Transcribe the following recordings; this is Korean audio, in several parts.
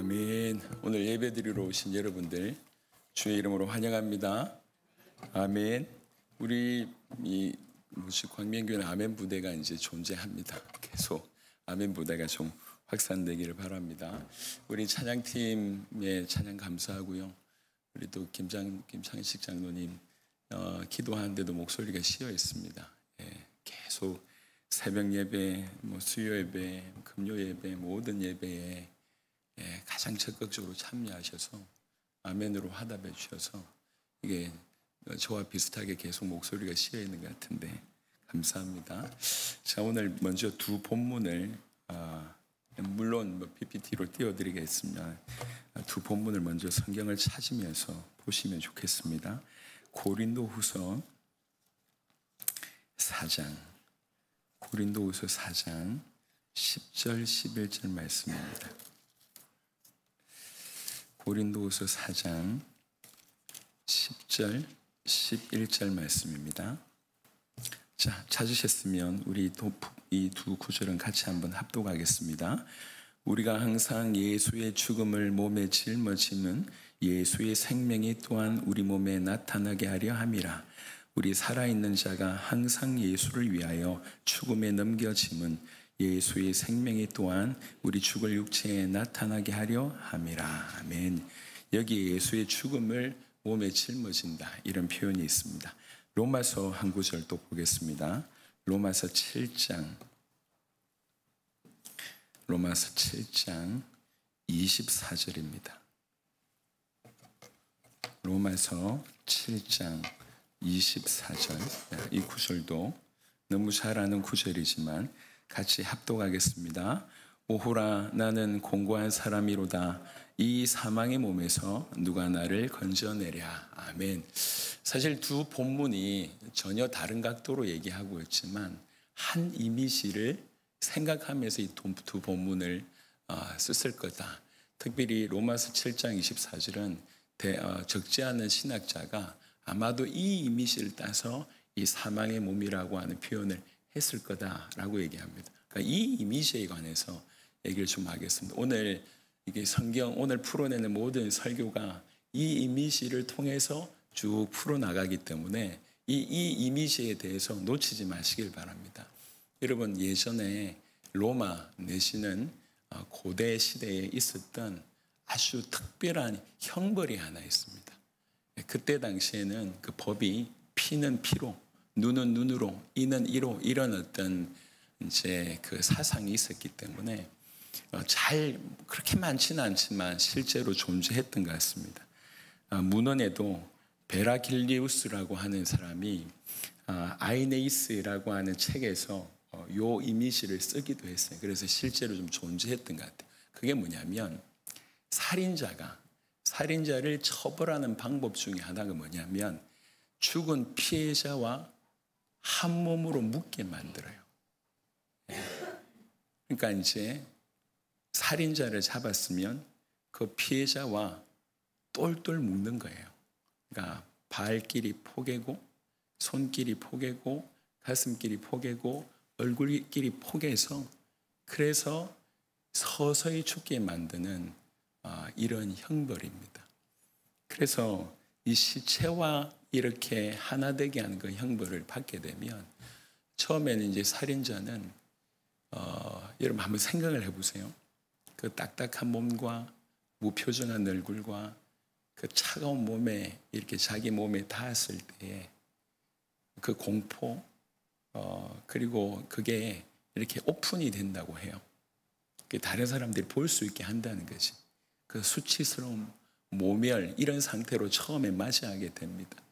아멘. 오늘 예배드리러 오신 여러분들 주의 이름으로 환영합니다. 아멘. 우리 광명교회는 아멘 부대가 이제 존재합니다. 계속 아멘 부대가 좀 확산되기를 바랍니다. 우리 찬양팀에 찬양 감사하고요. 우리 또 김창식 장로님 기도하는데도 목소리가 쉬어 있습니다. 계속 새벽 예배, 수요 예배, 금요 예배, 모든 예배에 가장 적극적으로 참여하셔서 아멘으로 화답해 주셔서 이게 저와 비슷하게 계속 목소리가 쉬어 있는 것 같은데 감사합니다. 자, 오늘 먼저 두 본문을 물론 PPT로 띄워드리겠습니다. 두 본문을 먼저 성경을 찾으면서 보시면 좋겠습니다. 고린도후서 4장 10절 11절 말씀입니다. 고린도후서 4장 10절 11절 말씀입니다. 자, 찾으셨으면 우리 이 두 구절은 같이 한번 합독하겠습니다. 우리가 항상 예수의 죽음을 몸에 짊어짐은 예수의 생명이 또한 우리 몸에 나타나게 하려 함이라. 우리 살아있는 자가 항상 예수를 위하여 죽음에 넘겨짐은 예수의 생명이 또한 우리 죽을 육체에 나타나게 하려 함이라. 아멘. 여기 예수의 죽음을 몸에 짊어진다 이런 표현이 있습니다. 로마서 한 구절 또 보겠습니다. 로마서 7장 24절입니다. 로마서 7장 24절. 이 구절도 너무 잘 아는 구절이지만 같이 합독하겠습니다. 오호라 나는 공고한 사람이로다. 이 사망의 몸에서 누가 나를 건져내랴. 아멘. 사실 두 본문이 전혀 다른 각도로 얘기하고 있지만 한 이미지를 생각하면서 이 두 본문을 썼을 거다. 특별히 로마서 7장 24절은 적지 않은 신학자가 아마도 이 이미지를 따서 이 사망의 몸이라고 하는 표현을 했을 거다라고 얘기합니다. 그러니까 이 이미지에 관해서 얘기를 좀 하겠습니다. 오늘 이게 오늘 풀어내는 모든 설교가 이 이미지를 통해서 쭉 풀어나가기 때문에 이 이미지에 대해서 놓치지 마시길 바랍니다. 여러분, 예전에 로마 내지는 고대 시대에 있었던 아주 특별한 형벌이 하나 있습니다. 그때 당시에는 그 법이 피는 피로, 눈은 눈으로, 이는 이로 이런 어떤 이제 그 사상이 있었기 때문에 그렇게 많지는 않지만 실제로 존재했던 것 같습니다. 문헌에도 베라길리우스라고 하는 사람이 아이네이스라고 하는 책에서 요 이미지를 쓰기도 했어요. 그래서 실제로 좀 존재했던 것 같아요. 그게 뭐냐면 살인자를 처벌하는 방법 중에 하나가 뭐냐면 죽은 피해자와 한 몸으로 묻게 만들어요. 그러니까 이제 살인자를 잡았으면 그 피해자와 똘똘 묶는 거예요. 그러니까 발길이 포개고 손길이 포개고 가슴길이 포개고 얼굴길이 포개서 그래서 서서히 죽게 만드는 이런 형벌입니다. 그래서 이 시체와 이렇게 하나 되게 하는 그 형벌을 받게 되면 처음에는 이제 살인자는 여러분 한번 생각을 해보세요. 그 딱딱한 몸과 무표정한 얼굴과 그 차가운 몸에 이렇게 자기 몸에 닿았을 때에 그 공포 그리고 그게 이렇게 오픈이 된다고 해요. 다른 사람들이 볼 수 있게 한다는 거지. 그 수치스러움, 모멸 이런 상태로 처음에 맞이하게 됩니다.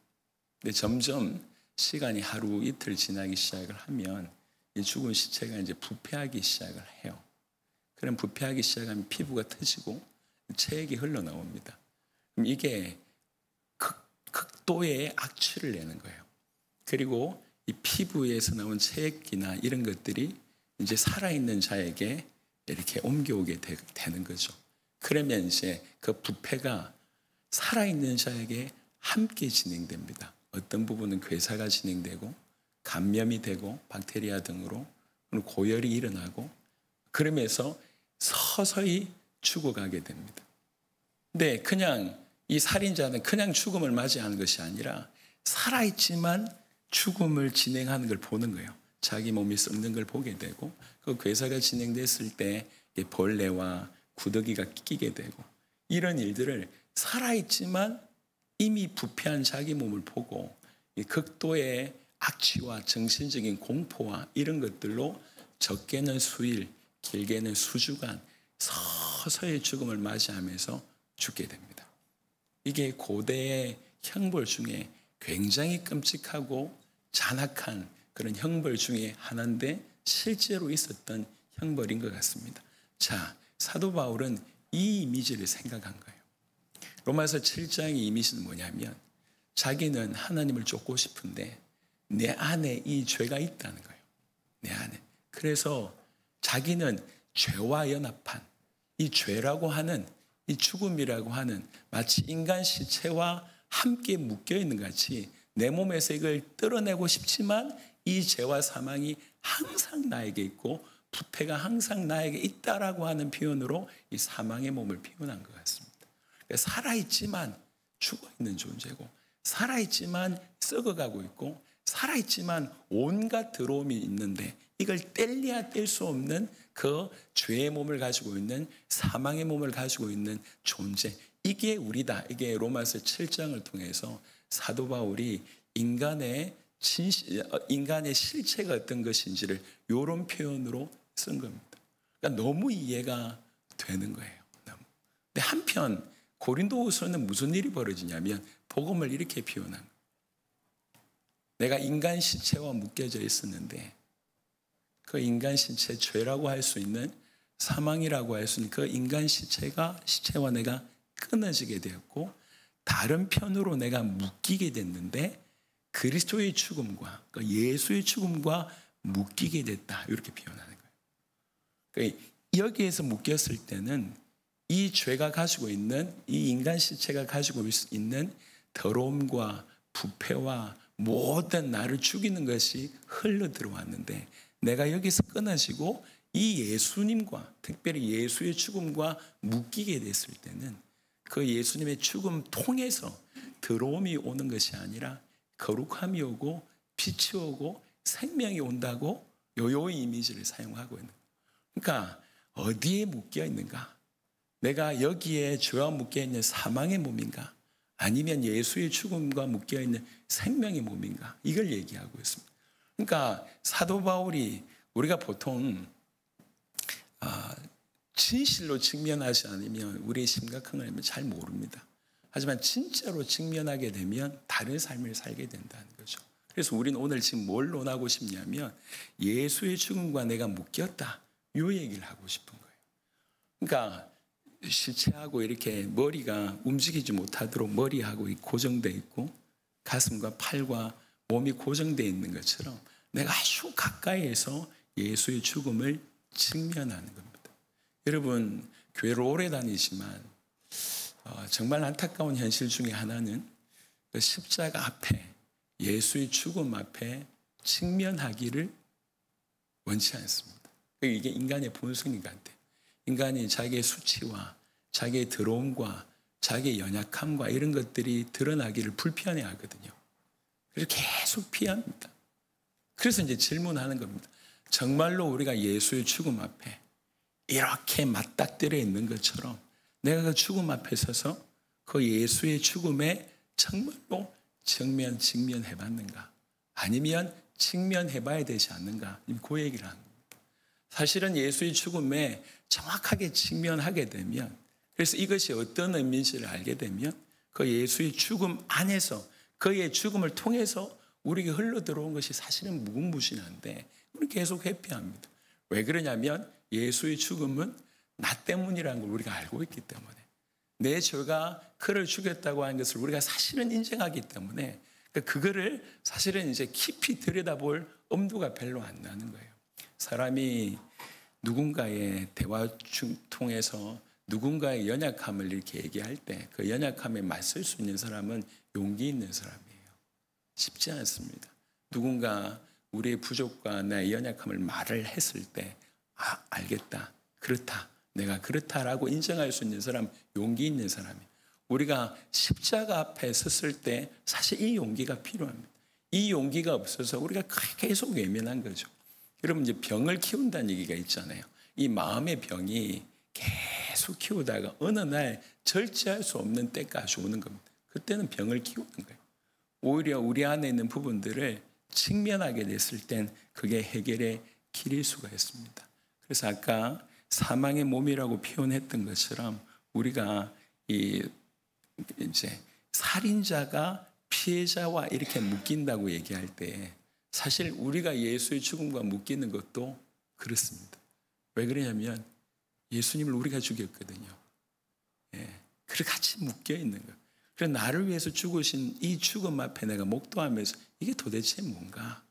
근데 점점 시간이 하루 이틀 지나기 시작을 하면 이 죽은 시체가 이제 부패하기 시작을 해요. 그럼 부패하기 시작하면 피부가 터지고 체액이 흘러나옵니다. 그럼 이게 극도의 악취를 내는 거예요. 그리고 이 피부에서 나온 체액이나 이런 것들이 이제 살아있는 자에게 이렇게 옮겨오게 되는 거죠. 그러면 이제 그 부패가 살아있는 자에게 함께 진행됩니다. 어떤 부분은 괴사가 진행되고 감염이 되고 박테리아 등으로 고열이 일어나고 그러면서 서서히 죽어가게 됩니다. 근데 그냥 이 살인자는 그냥 죽음을 맞이하는 것이 아니라 살아있지만 죽음을 진행하는 걸 보는 거예요. 자기 몸이 썩는 걸 보게 되고, 그 괴사가 진행됐을 때 벌레와 구더기가 끼게 되고, 이런 일들을 살아있지만 이미 부패한 자기 몸을 보고 이 극도의 악취와 정신적인 공포와 이런 것들로 적게는 수일, 길게는 수주간 서서히 죽음을 맞이하면서 죽게 됩니다. 이게 고대의 형벌 중에 굉장히 끔찍하고 잔악한 그런 형벌 중에 하나인데 실제로 있었던 형벌인 것 같습니다. 자, 사도 바울은 이 이미지를 생각한 거예요. 로마서 7장의 이미지는 뭐냐면 자기는 하나님을 쫓고 싶은데 내 안에 이 죄가 있다는 거예요. 내 안에. 그래서 자기는 죄와 연합한 이 죄라고 하는 이 죽음이라고 하는 마치 인간 시체와 함께 묶여 있는 것 같이 내 몸에서 이걸 뜯어내고 싶지만 이 죄와 사망이 항상 나에게 있고 부패가 항상 나에게 있다라고 하는 표현으로 이 사망의 몸을 표현한 것 같습니다. 그러니까 살아있지만 죽어있는 존재고 살아있지만 썩어가고 있고 살아있지만 온갖 더러움이 있는데 이걸 뗄래야 뗄 수 없는 그 죄의 몸을 가지고 있는 사망의 몸을 가지고 있는 존재, 이게 우리다. 이게 로마서 7장을 통해서 사도 바울이 인간의 실체가 어떤 것인지를 이런 표현으로 쓴 겁니다. 그러니까 너무 이해가 되는 거예요. 근데 한편 고린도후서는 무슨 일이 벌어지냐면 복음을 이렇게 표현한 거예요. 내가 인간 시체와 묶여져 있었는데 그 인간 시체, 죄라고 할 수 있는 사망이라고 할 수 있는 그 인간 시체와 내가 끊어지게 되었고 다른 편으로 내가 묶이게 됐는데 그리스도의 죽음과 예수의 죽음과 묶이게 됐다. 이렇게 표현하는 거예요. 그러니까 여기에서 묶였을 때는 이 죄가 가지고 있는 이 인간 시체가 가지고 있는 더러움과 부패와 모든 나를 죽이는 것이 흘러 들어왔는데 내가 여기서 끊어지고 이 예수님과 특별히 예수의 죽음과 묶이게 됐을 때는 그 예수님의 죽음 통해서 더러움이 오는 것이 아니라 거룩함이 오고 빛이 오고 생명이 온다고 요 이미지를 사용하고 있는 거예요. 그러니까 어디에 묶여 있는가? 내가 여기에 죄와 묶여 있는 사망의 몸인가? 아니면 예수의 죽음과 묶여 있는 생명의 몸인가? 이걸 얘기하고 있습니다. 그러니까 사도 바울이 우리가 보통 진실로 직면하지 않으면 우리의 심각한 걸 잘 모릅니다. 하지만 진짜로 직면하게 되면 다른 삶을 살게 된다는 거죠. 그래서 우리는 오늘 지금 뭘 논하고 싶냐면 예수의 죽음과 내가 묶였다. 이 얘기를 하고 싶은 거예요. 그러니까 실체하고 이렇게 머리가 움직이지 못하도록 머리하고 고정되어 있고 가슴과 팔과 몸이 고정되어 있는 것처럼 내가 아주 가까이에서 예수의 죽음을 직면하는 겁니다. 여러분 교회를 오래 다니지만 정말 안타까운 현실 중에 하나는 그 십자가 앞에 예수의 죽음 앞에 직면하기를 원치 않습니다. 이게 인간의 본성인 것 같아요. 인간이 자기의 수치와 자기의 더러움과 자기의 연약함과 이런 것들이 드러나기를 불편해하거든요. 그래서 계속 피합니다. 그래서 이제 질문하는 겁니다. 정말로 우리가 예수의 죽음 앞에 이렇게 맞닥뜨려 있는 것처럼 내가 그 죽음 앞에 서서 그 예수의 죽음에 정말로 직면해 봤는가? 아니면 직면해 봐야 되지 않는가? 그 얘기를 하는 겁니다. 사실은 예수의 죽음에 정확하게 직면하게 되면 그래서 이것이 어떤 의미인지를 알게 되면 그 예수의 죽음 안에서 그의 죽음을 통해서 우리에게 흘러 들어온 것이 사실은 무궁무진한데 우리는 계속 회피합니다. 왜 그러냐면 예수의 죽음은 나 때문이라는 걸 우리가 알고 있기 때문에 내 죄가 그를 죽였다고 하는 것을 우리가 사실은 인정하기 때문에 그거를 사실은 이제 깊이 들여다볼 엄두가 별로 안 나는 거예요. 사람이 누군가의 대화 통해서 누군가의 연약함을 이렇게 얘기할 때 그 연약함에 맞설 수 있는 사람은 용기 있는 사람이에요. 쉽지 않습니다. 누군가 우리의 부족과 나의 연약함을 말을 했을 때 알겠다. 그렇다. 내가 그렇다라고 인정할 수 있는 사람, 용기 있는 사람이에요. 우리가 십자가 앞에 섰을 때 사실 이 용기가 필요합니다. 이 용기가 없어서 우리가 계속 외면한 거죠. 여러분, 이제 병을 키운다는 얘기가 있잖아요. 이 마음의 병이 계속 키우다가 어느 날 절제할 수 없는 때까지 오는 겁니다. 그때는 병을 키우는 거예요. 오히려 우리 안에 있는 부분들을 직면하게 됐을 땐 그게 해결의 길일 수가 있습니다. 그래서 아까 사망의 몸이라고 표현했던 것처럼 우리가 이제 살인자가 피해자와 이렇게 묶인다고 얘기할 때 사실 우리가 예수의 죽음과 묶이는 것도 그렇습니다. 왜 그러냐면 예수님을 우리가 죽였거든요. 그래 같이 묶여 있는 거예요. 그래서 나를 위해서 죽으신 이 죽음 앞에 내가 목도하면서 이게 도대체 뭔가?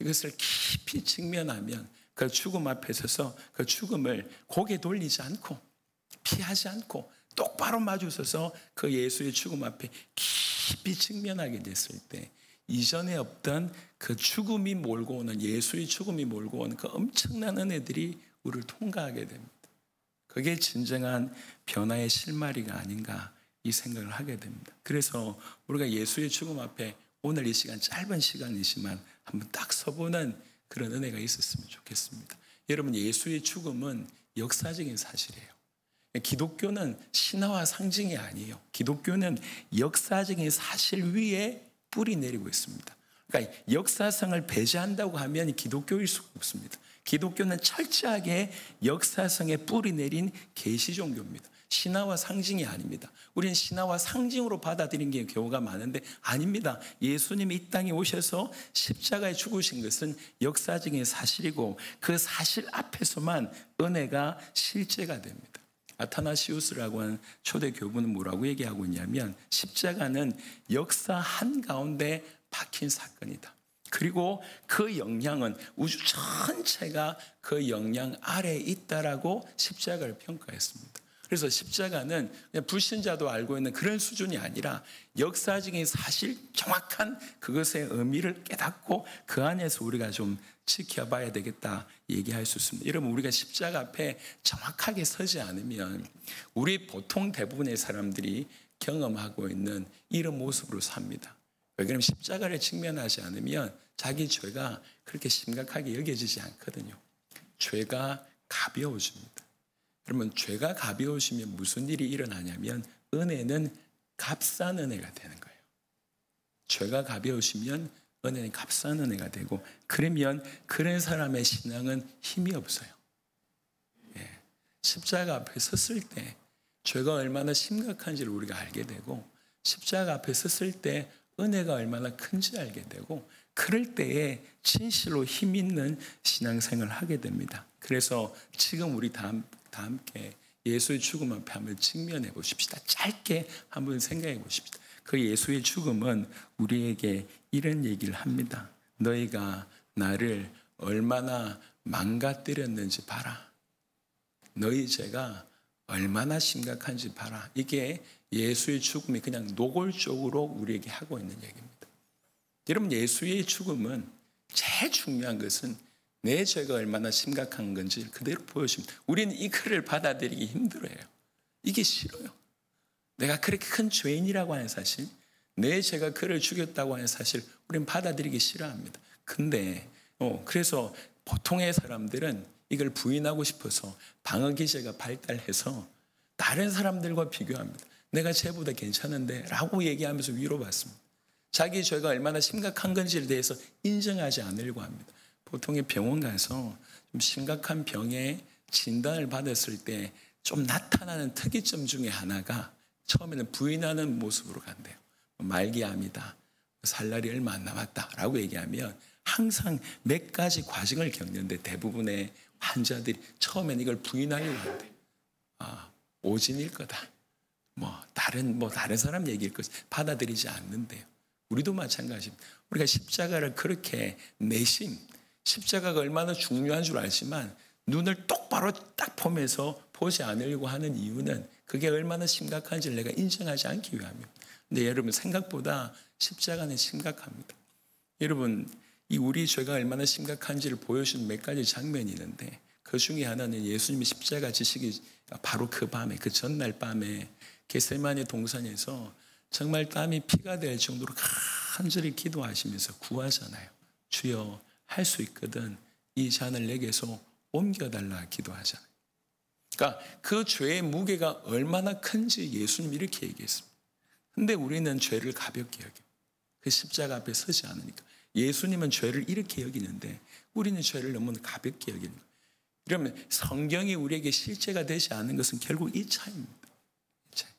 이것을 깊이 직면하면 그 죽음 앞에 서서 그 죽음을 고개 돌리지 않고 피하지 않고 똑바로 마주서서 그 예수의 죽음 앞에 깊이 직면하게 됐을 때 이전에 없던 그 죽음이 몰고 오는 예수의 죽음이 몰고 오는 그 엄청난 은혜들이 우리를 통과하게 됩니다. 그게 진정한 변화의 실마리가 아닌가 이 생각을 하게 됩니다. 그래서 우리가 예수의 죽음 앞에 오늘 이 시간 짧은 시간이지만 한번 딱 서보는 그런 은혜가 있었으면 좋겠습니다. 여러분, 예수의 죽음은 역사적인 사실이에요. 기독교는 신화와 상징이 아니에요. 기독교는 역사적인 사실 위에 뿌리 내리고 있습니다. 그러니까 역사성을 배제한다고 하면 기독교일 수가 없습니다. 기독교는 철저하게 역사성에 뿌리 내린 계시 종교입니다. 신화와 상징이 아닙니다. 우리는 신화와 상징으로 받아들인 게 경우가 많은데 아닙니다. 예수님이 이 땅에 오셔서 십자가에 죽으신 것은 역사적인 사실이고 그 사실 앞에서만 은혜가 실제가 됩니다. 아타나시우스라고 하는 초대 교부는 뭐라고 얘기하고 있냐면 십자가는 역사 한가운데 박힌 사건이다. 그리고 그 영향은 우주 전체가 그 영향 아래에 있다라고 십자가를 평가했습니다. 그래서 십자가는 그냥 불신자도 알고 있는 그런 수준이 아니라 역사적인 사실 정확한 그것의 의미를 깨닫고 그 안에서 우리가 좀 지켜봐야 되겠다 얘기할 수 있습니다. 여러분, 우리가 십자가 앞에 정확하게 서지 않으면 우리 보통 대부분의 사람들이 경험하고 있는 이런 모습으로 삽니다. 왜 그러면 십자가를 직면하지 않으면 자기 죄가 그렇게 심각하게 여겨지지 않거든요. 죄가 가벼워집니다. 그러면 죄가 가벼우시면 무슨 일이 일어나냐면 은혜는 값싼 은혜가 되는 거예요. 죄가 가벼우시면 은혜는 값싼 은혜가 되고 그러면 그런 사람의 신앙은 힘이 없어요. 십자가 앞에 섰을 때 죄가 얼마나 심각한지를 우리가 알게 되고 십자가 앞에 섰을 때 은혜가 얼마나 큰지 알게 되고 그럴 때에 진실로 힘 있는 신앙생활을 하게 됩니다. 그래서 지금 우리 다 함께 예수의 죽음 앞에 한번 직면해 보십시다. 짧게 한번 생각해 보십시다. 그 예수의 죽음은 우리에게 이런 얘기를 합니다. 너희가 나를 얼마나 망가뜨렸는지 봐라. 너희 죄가 얼마나 심각한지 봐라. 이게 예수의 죽음이 그냥 노골적으로 우리에게 하고 있는 얘기입니다. 여러분, 예수의 죽음은 제일 중요한 것은 내 죄가 얼마나 심각한 건지 그대로 보여줍니다. 우리는 이 글을 받아들이기 힘들어요. 이게 싫어요. 내가 그렇게 큰 죄인이라고 하는 사실, 내 죄가 그를 죽였다고 하는 사실 우리는 받아들이기 싫어합니다. 근데 그래서 보통의 사람들은 이걸 부인하고 싶어서 방어 기제가 발달해서 다른 사람들과 비교합니다. 내가 쟤보다 괜찮은데 라고 얘기하면서 위로받습니다. 자기 죄가 얼마나 심각한 건지에 대해서 인정하지 않으려고 합니다. 보통의 병원 가서 좀 심각한 병에 진단을 받았을 때 좀 나타나는 특이점 중에 하나가 처음에는 부인하는 모습으로 간대요. 말기암이다. 살 날이 얼마 안 남았다라고 얘기하면 항상 몇 가지 과정을 겪는데 대부분의 환자들이 처음에는 이걸 부인하려고 한대요. 오진일 거다. 다른 사람 얘기일 것 받아들이지 않는데요. 우리도 마찬가지입니다. 우리가 십자가를 그렇게 십자가가 얼마나 중요한 줄 알지만 눈을 똑바로 딱 보면서 보지 않으려고 하는 이유는 그게 얼마나 심각한지를 내가 인정하지 않기 위함입니다. 근데 여러분, 생각보다 십자가는 심각합니다. 여러분, 이 우리 죄가 얼마나 심각한지를 보여주는 몇 가지 장면이 있는데 그 중에 하나는 예수님이 십자가 지시기 바로 그 밤에, 그 전날 밤에 겟세마네 동산에서 정말 땀이 피가 될 정도로 간절히 기도하시면서 구하잖아요. 주여, 할 수 있거든 이 잔을 내게서 옮겨달라 기도하잖아요. 그러니까 그 죄의 무게가 얼마나 큰지 예수님이 이렇게 얘기했습니다. 근데 우리는 죄를 가볍게 여겨요. 그 십자가 앞에 서지 않으니까. 예수님은 죄를 이렇게 여기는데 우리는 죄를 너무 가볍게 여기는 거예요. 그러면 성경이 우리에게 실제가 되지 않는 것은 결국 이 차이입니다. 이 차이.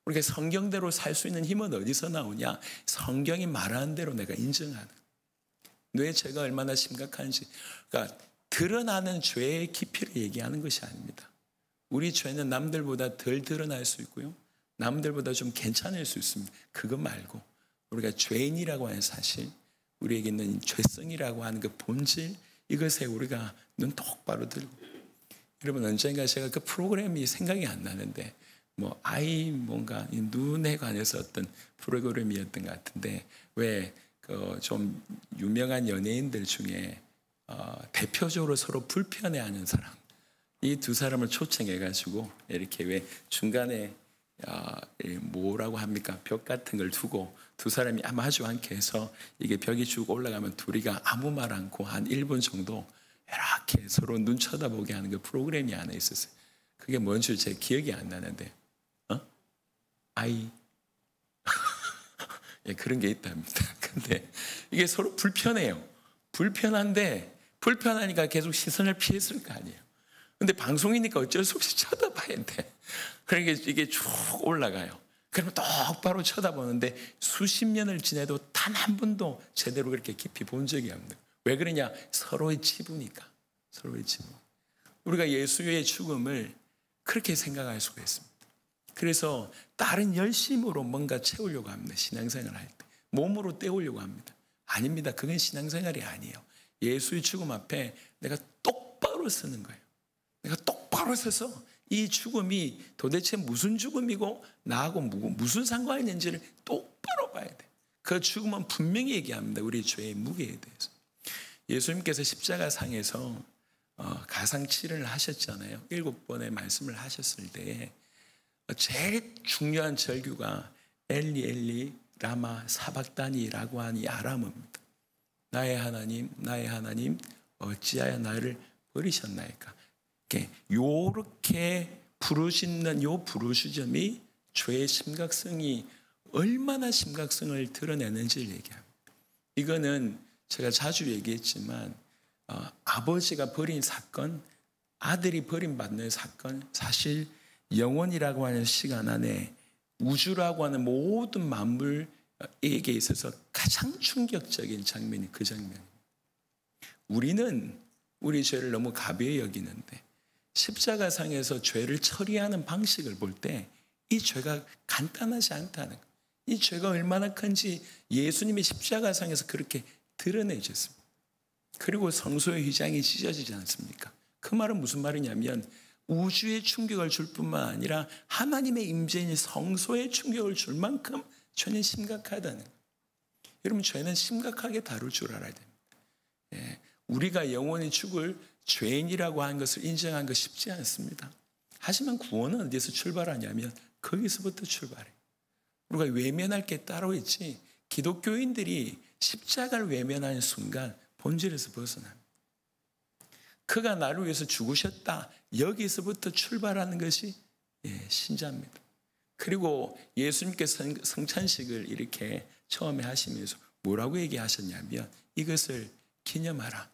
우리가 성경대로 살 수 있는 힘은 어디서 나오냐? 성경이 말하는 대로 내가 인정하는. 내 죄가 얼마나 심각한지. 그러니까 드러나는 죄의 깊이를 얘기하는 것이 아닙니다. 우리 죄는 남들보다 덜 드러날 수 있고요. 남들보다 좀 괜찮을 수 있습니다. 그거 말고 우리가 죄인이라고 하는 사실, 우리에게 있는 죄성이라고 하는 그 본질, 이것에 우리가 눈 똑바로 들고. 여러분, 언젠가 제가 그 프로그램이 생각이 안 나는데 뭔가 눈에 관해서 어떤 프로그램이었던 것 같은데, 왜 그 좀 유명한 연예인들 중에 대표적으로 서로 불편해하는 사람, 이 두 사람을 초청해가지고 이렇게 왜 중간에 뭐라고 합니까? 벽 같은 걸 두고 두 사람이 마주 않게 해서 이게 벽이 쭉 올라가면 둘이가 아무 말 않고 한 1분 정도 이렇게 서로 눈 쳐다보게 하는 그 프로그램이 하나 있었어요. 그게 뭔지 제 기억이 안 나는데, 예, 그런 게 있답니다. 근데 이게 서로 불편해요. 불편하니까 계속 시선을 피했을 거 아니에요. 근데 방송이니까 어쩔 수 없이 쳐다봐야 돼. 그러니까 이게 쭉 올라가요. 그러면 똑바로 쳐다보는데 수십 년을 지내도 단 한 번도 제대로 그렇게 깊이 본 적이 없는. 왜 그러냐? 서로의 치부니까. 서로의 치부. 우리가 예수의 죽음을 그렇게 생각할 수가 있습니다. 그래서 다른 열심으로 뭔가 채우려고 합니다. 신앙생활을 할 때. 몸으로 때우려고 합니다. 아닙니다. 그건 신앙생활이 아니에요. 예수의 죽음 앞에 내가 똑바로 서는 거예요. 내가 똑바로 서서 이 죽음이 도대체 무슨 죽음이고 나하고 무슨 상관이 있는지를 똑바로 봐야 돼. 그 죽음은 분명히 얘기합니다. 우리 죄의 무게에 대해서. 예수님께서 십자가상에서 가상치를 하셨잖아요. 7번의 말씀을 하셨을 때에 제일 중요한 절규가 엘리 엘리 라마 사박다니라고 하는 이 아람어입니다. 나의 하나님 어찌하여 나를 버리셨나이까. 요렇게 부르짖는 요 부르짖음이 죄의 심각성이 얼마나 심각성을 드러내는지를 얘기합니다. 이거는 제가 자주 얘기했지만 아버지가 버린 사건, 아들이 버림받는 사건, 사실 영원이라고 하는 시간 안에 우주라고 하는 모든 만물에게 있어서 가장 충격적인 장면이 그 장면입니다. 우리는 우리 죄를 너무 가벼이 여기는데 십자가상에서 죄를 처리하는 방식을 볼 때 이 죄가 간단하지 않다는 것, 이 죄가 얼마나 큰지 예수님이 십자가상에서 그렇게 드러내셨습니다. 그리고 성소의 휘장이 찢어지지 않습니까? 그 말은 무슨 말이냐면 우주에 충격을 줄 뿐만 아니라 하나님의 임재인 성소에 충격을 줄 만큼 죄는 심각하다는 거예요. 여러분, 죄는 심각하게 다룰 줄 알아야 됩니다. 예, 우리가 영원히 죽을 죄인이라고 하는 것을 인정하는 것 쉽지 않습니다. 하지만 구원은 어디서 출발하냐면 거기서부터 출발해요. 우리가 외면할 게 따로 있지, 기독교인들이 십자가를 외면하는 순간 본질에서 벗어납니다. 그가 나를 위해서 죽으셨다. 여기서부터 출발하는 것이 신자입니다. 그리고 예수님께서 성찬식을 이렇게 처음에 하시면서 뭐라고 얘기하셨냐면 이것을 기념하라.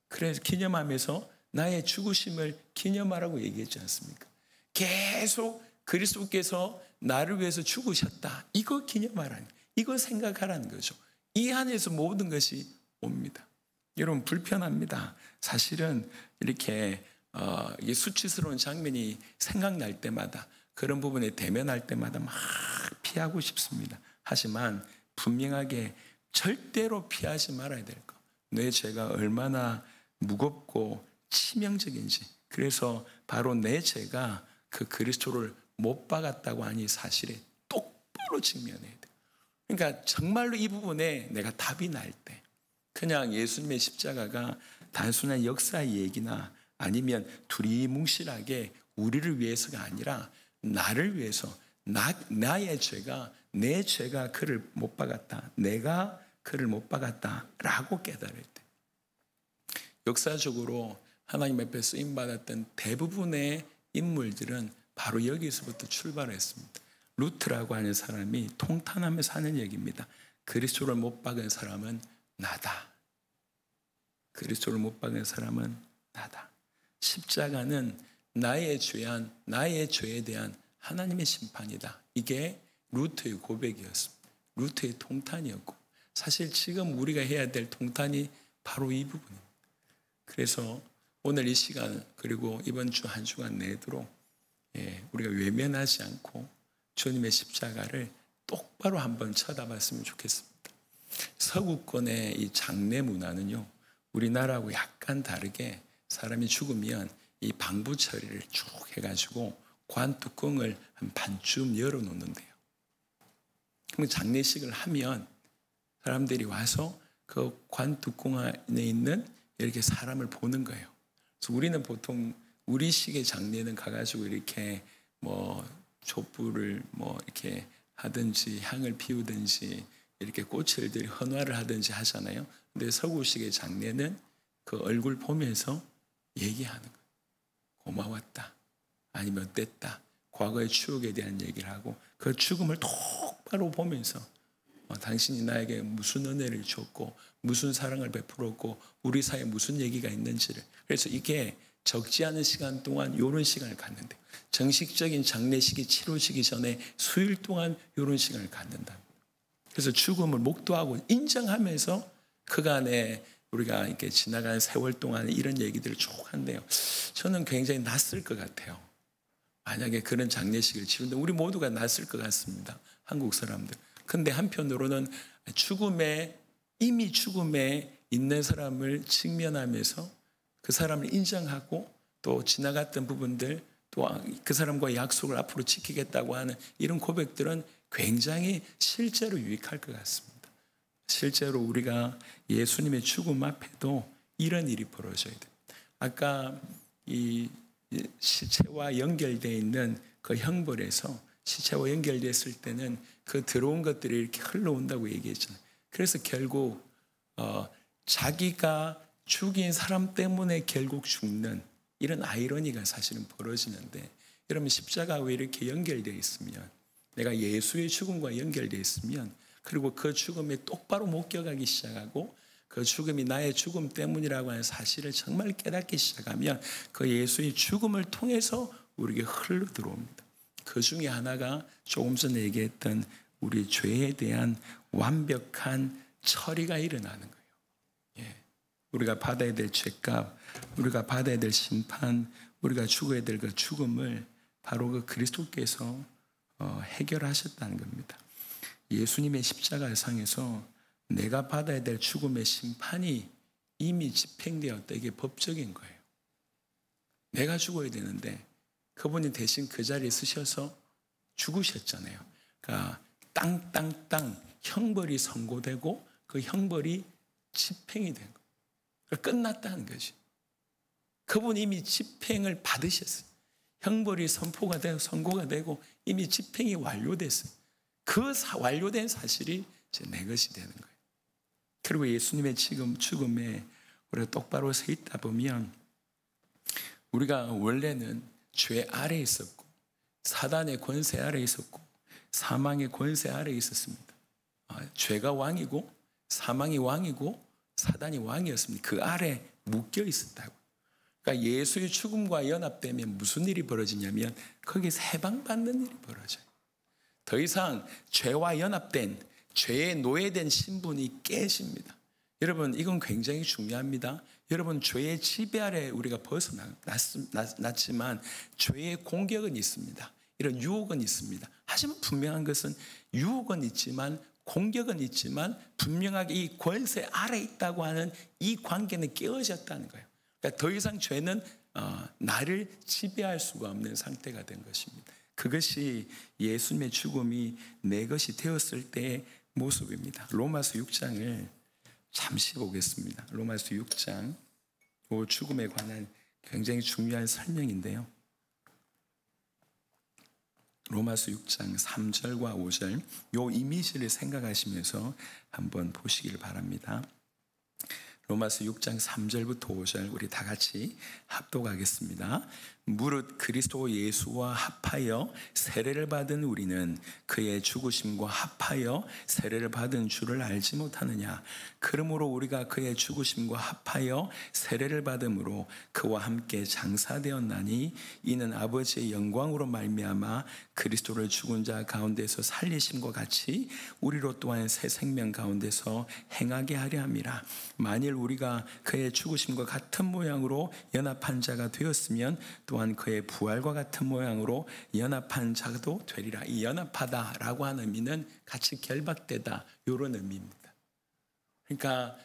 그래서 기념하면서 나의 죽으심을 기념하라고 얘기했지 않습니까? 계속 그리스도께서 나를 위해서 죽으셨다. 이거 기념하라는, 이거 생각하라는 거죠. 이 안에서 모든 것이 옵니다. 여러분, 불편합니다. 사실은 이렇게 이게 수치스러운 장면이 생각날 때마다, 그런 부분에 대면할 때마다 막 피하고 싶습니다. 하지만 분명하게 절대로 피하지 말아야 될 것. 내 죄가 얼마나 무겁고 치명적인지. 그래서 바로 내 죄가 그 그리스도를 못 박았다고 하니 사실에 똑바로 직면해야 돼요. 그러니까 정말로 이 부분에 내가 답이 날 때, 그냥 예수님의 십자가가 단순한 역사의 얘기나 아니면 두리뭉실하게 우리를 위해서가 아니라 나를 위해서 나의 죄가 내 죄가 그를 못 박았다. 내가 그를 못 박았다라고 깨달을 때 역사적으로 하나님 앞에 쓰임받았던 대부분의 인물들은 바로 여기서부터 출발했습니다. 루트라고 하는 사람이 통탄하면서 하는 얘기입니다. 그리스도를 못 박은 사람은 나다. 그리스도를 못 박은 사람은 나다. 십자가는 나의 죄에 대한 하나님의 심판이다. 이게 루트의 고백이었습니다. 루트의 통탄이었고 사실 지금 우리가 해야 될 통탄이 바로 이 부분입니다. 그래서 오늘 이 시간 그리고 이번 주 한 주간 내도록 우리가 외면하지 않고 주님의 십자가를 똑바로 한번 쳐다봤으면 좋겠습니다. 서구권의 이 장례 문화는요, 우리나라하고 약간 다르게 사람이 죽으면 이 방부 처리를 쭉 해가지고 관 뚜껑을 한 반쯤 열어놓는데요. 그럼 장례식을 하면 사람들이 와서 그 관 뚜껑 안에 있는 이렇게 사람을 보는 거예요. 그래서 우리는 보통 우리식의 장례는 가가지고 이렇게 뭐 촛불을 뭐 이렇게 하든지 향을 피우든지 이렇게 꽃을 들이 헌화를 하든지 하잖아요. 근데 서구식의 장례는 그 얼굴 보면서 얘기하는 거예요. 고마웠다. 아니면 어땠다. 과거의 추억에 대한 얘기를 하고 그 죽음을 똑바로 보면서 당신이 나에게 무슨 은혜를 줬고 무슨 사랑을 베풀었고 우리 사이에 무슨 얘기가 있는지를. 그래서 이게 적지 않은 시간 동안 이런 시간을 갖는데 정식적인 장례식이 치러지기 전에 수일 동안 이런 시간을 갖는다. 그래서 죽음을 목도하고 인정하면서 그간에 우리가 이렇게 지나간 세월 동안 이런 얘기들을 쭉 한대요. 저는 굉장히 낯설 것 같아요. 만약에 그런 장례식을 치른다 우리 모두가 낯설 것 같습니다. 한국 사람들. 근데 한편으로는 이미 죽음에 있는 사람을 직면하면서 그 사람을 인정하고 또 지나갔던 부분들 또 그 사람과의 약속을 앞으로 지키겠다고 하는 이런 고백들은 굉장히 실제로 유익할 것 같습니다. 실제로 우리가 예수님의 죽음 앞에도 이런 일이 벌어져야 돼요. 아까 이 시체와 연결되어 있는 그 형벌에서 시체와 연결됐을 때는 그 들어온 것들이 이렇게 흘러온다고 얘기했잖아요. 그래서 결국 자기가 죽인 사람 때문에 결국 죽는 이런 아이러니가 사실은 벌어지는데 여러분 십자가와 이렇게 연결되어 있으면 내가 예수의 죽음과 연결되어 있으면 그리고 그 죽음에 똑바로 목격하기 시작하고 그 죽음이 나의 죽음 때문이라고 하는 사실을 정말 깨닫기 시작하면 그 예수의 죽음을 통해서 우리에게 흘러 들어옵니다. 그 중에 하나가 조금 전에 얘기했던 우리 죄에 대한 완벽한 처리가 일어나는 거예요. 우리가 받아야 될 죄값, 우리가 받아야 될 심판, 우리가 죽어야 될 그 죽음을 바로 그 그리스도께서 해결하셨다는 겁니다. 예수님의 십자가상에서 내가 받아야 될 죽음의 심판이 이미 집행되었다. 이게 법적인 거예요. 내가 죽어야 되는데 그분이 대신 그 자리에 서셔서 죽으셨잖아요. 그러니까 땅땅땅 형벌이 선고되고 그 형벌이 집행이 된 거예요. 끝났다는 것이. 그분이 이미 집행을 받으셨어요. 형벌이 선고가 되고 이미 집행이 완료됐어요. 그 완료된 사실이 이제 내 것이 되는 거예요. 그리고 예수님의 지금 죽음에 우리가 똑바로 서 있다 보면 우리가 원래는 죄 아래에 있었고 사단의 권세 아래에 있었고 사망의 권세 아래에 있었습니다. 죄가 왕이고 사망이 왕이고 사단이 왕이었습니다. 그 아래 묶여 있었다고. 그러니까 예수의 죽음과 연합되면 무슨 일이 벌어지냐면 거기서 해방받는 일이 벌어져요. 더 이상 죄와 연합된 죄에 노예된 신분이 깨집니다. 여러분 이건 굉장히 중요합니다. 여러분 죄의 지배 아래 우리가 벗어났지만 죄의 공격은 있습니다. 이런 유혹은 있습니다. 하지만 분명한 것은 유혹은 있지만 공격은 있지만 분명하게 이 권세 아래 있다고 하는 이 관계는 깨어졌다는 거예요. 그러니까 더 이상 죄는 나를 지배할 수가 없는 상태가 된 것입니다. 그것이 예수님의 죽음이 내 것이 되었을 때의 모습입니다. 로마서 6장을 잠시 보겠습니다. 로마서 6장, 죽음에 관한 굉장히 중요한 설명인데요. 로마서 6장 3절과 5절 요 이미지를 생각하시면서 한번 보시길 바랍니다. 로마서 6장 3절부터 5절 우리 다 같이 합독하겠습니다. 무릇 그리스도 예수와 합하여 세례를 받은 우리는 그의 죽으심과 합하여 세례를 받은 줄을 알지 못하느냐. 그러므로 우리가 그의 죽으심과 합하여 세례를 받음으로 그와 함께 장사되었나니 이는 아버지의 영광으로 말미암아 그리스도를 죽은 자 가운데서 살리심과 같이 우리로 또한 새 생명 가운데서 행하게 하려 함이라. 만일 우리가 그의 죽으심과 같은 모양으로 연합한 자가 되었으면 또한 그의 부활과 같은 모양으로 연합한 자도 되리라. 이 연합하다라고 하는 의미는 같이 결박되다 이런 의미입니다. 그러니까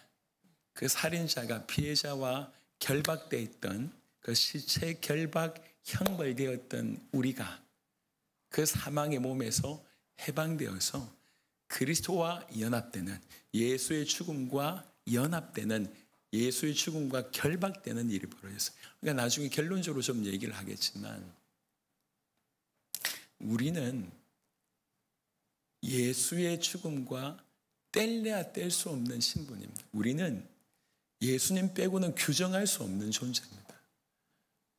그 살인자가 피해자와 결박되어 있던 그 시체 결박 형벌되었던 우리가 그 사망의 몸에서 해방되어서 그리스도와 연합되는 예수의 죽음과 연합되는 예수의 죽음과 결박되는 일이 벌어졌어요. 그러니까 나중에 결론적으로 좀 얘기를 하겠지만 우리는 예수의 죽음과 뗄래야 뗄 수 없는 신분입니다. 우리는 예수님 빼고는 규정할 수 없는 존재입니다.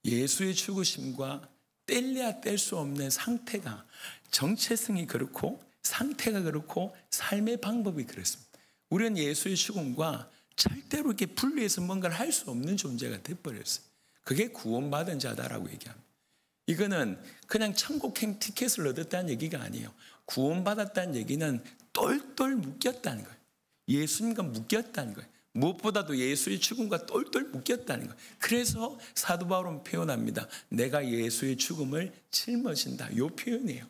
예수의 죽으심과 뗄래야 뗄 수 없는 상태가 정체성이 그렇고 상태가 그렇고 삶의 방법이 그렇습니다. 우리는 예수의 죽음과 절대로 이렇게 분리해서 뭔가를 할 수 없는 존재가 돼버렸어요. 그게 구원받은 자다라고 얘기합니다. 이거는 그냥 천국행 티켓을 얻었다는 얘기가 아니에요. 구원받았다는 얘기는 똘똘 묶였다는 거예요. 예수님과 묶였다는 거예요. 무엇보다도 예수의 죽음과 똘똘 묶였다는 거예요. 그래서 사도 바울은 표현합니다. 내가 예수의 죽음을 짊어진다. 이 표현이에요.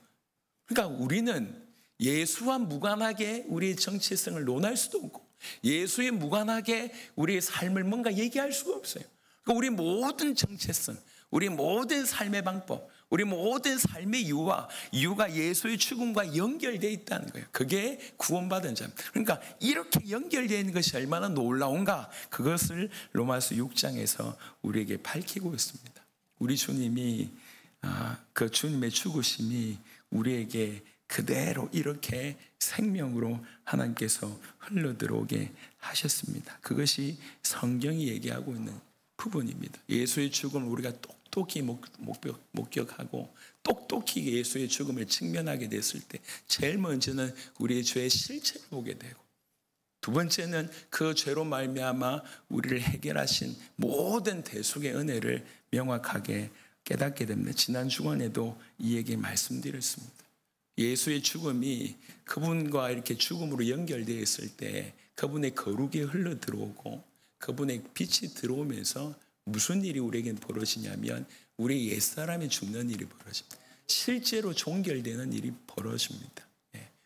그러니까 우리는 예수와 무관하게 우리의 정체성을 논할 수도 없고 예수에 무관하게 우리의 삶을 뭔가 얘기할 수가 없어요. 그러니까 우리 모든 정체성, 우리 모든 삶의 방법, 우리 모든 삶의 이유가 예수의 죽음과 연결되어 있다는 거예요. 그게 구원받은 자입니다. 그러니까 이렇게 연결되어 있는 것이 얼마나 놀라운가 그것을 로마서 6장에서 우리에게 밝히고 있습니다. 우리 주님이 그 주님의 죽으심이 우리에게 그대로 이렇게 생명으로 하나님께서 흘러들어오게 하셨습니다. 그것이 성경이 얘기하고 있는 부분입니다. 예수의 죽음을 우리가 똑똑히 목격하고 똑똑히 예수의 죽음을 직면하게 됐을 때 제일 먼저는 우리의 죄의 실체를 보게 되고 두 번째는 그 죄로 말미암아 우리를 해결하신 모든 대속의 은혜를 명확하게 깨닫게 됩니다. 지난 주간에도 이 얘기 말씀드렸습니다. 예수의 죽음이 그분과 이렇게 죽음으로 연결되어 있을 때 그분의 거룩이 흘러 들어오고 그분의 빛이 들어오면서 무슨 일이 우리에게 벌어지냐면 우리 옛사람이 죽는 일이 벌어집니다. 실제로 종결되는 일이 벌어집니다.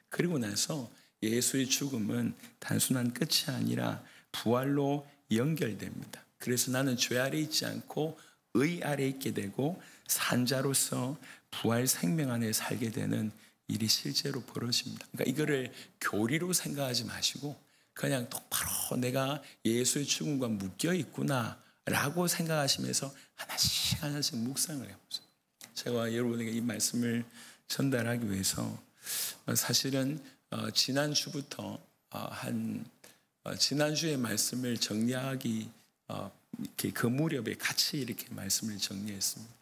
그리고 나서 예수의 죽음은 단순한 끝이 아니라 부활로 연결됩니다. 그래서 나는 죄 아래 있지 않고 의 아래 있게 되고 산자로서 부활 생명 안에 살게 되는 일이 실제로 벌어집니다. 그러니까 이거를 교리로 생각하지 마시고 그냥 똑바로 내가 예수의 죽음과 묶여 있구나 라고 생각하시면서 하나씩 묵상을 해보세요. 제가 여러분에게 이 말씀을 전달하기 위해서 사실은 지난주부터 지난주의 말씀을 정리하기 이렇게 그 무렵에 같이 이렇게 말씀을 정리했습니다.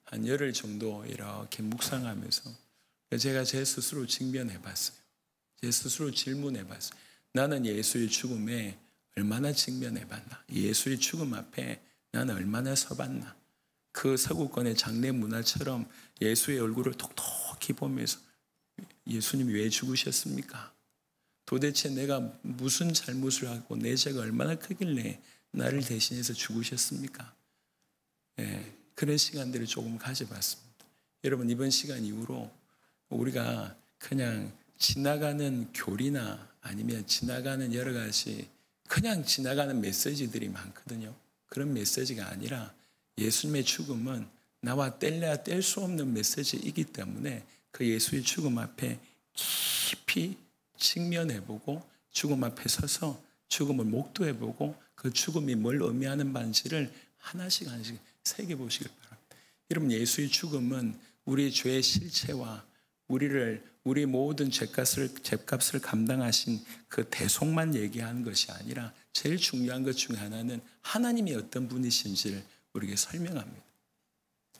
한 열흘 정도 이렇게 묵상하면서 제가 제 스스로 직면해 봤어요. 제 스스로 질문해 봤어요. 나는 예수의 죽음에 얼마나 직면해 봤나? 예수의 죽음 앞에 나는 얼마나 서봤나? 그 서구권의 장례 문화처럼 예수의 얼굴을 톡톡히 보면서 예수님이 왜 죽으셨습니까? 도대체 내가 무슨 잘못을 하고 내 죄가 얼마나 크길래 나를 대신해서 죽으셨습니까? 그런 시간들을 조금 가져봤습니다. 여러분 이번 시간 이후로 우리가 그냥 지나가는 교리나 아니면 지나가는 여러 가지 그냥 지나가는 메시지들이 많거든요. 그런 메시지가 아니라 예수님의 죽음은 나와 뗄래야 뗄 수 없는 메시지이기 때문에 그 예수의 죽음 앞에 깊이 직면해보고 죽음 앞에 서서 죽음을 목도해보고 그 죽음이 뭘 의미하는 반지를 하나씩 새겨보시길 바랍니다. 여러분, 예수의 죽음은 우리 죄의 실체와 우리 모든 죄값을 감당하신 그 대속만 얘기하는 것이 아니라 제일 중요한 것 중에 하나는 하나님이 어떤 분이신지를 우리에게 설명합니다.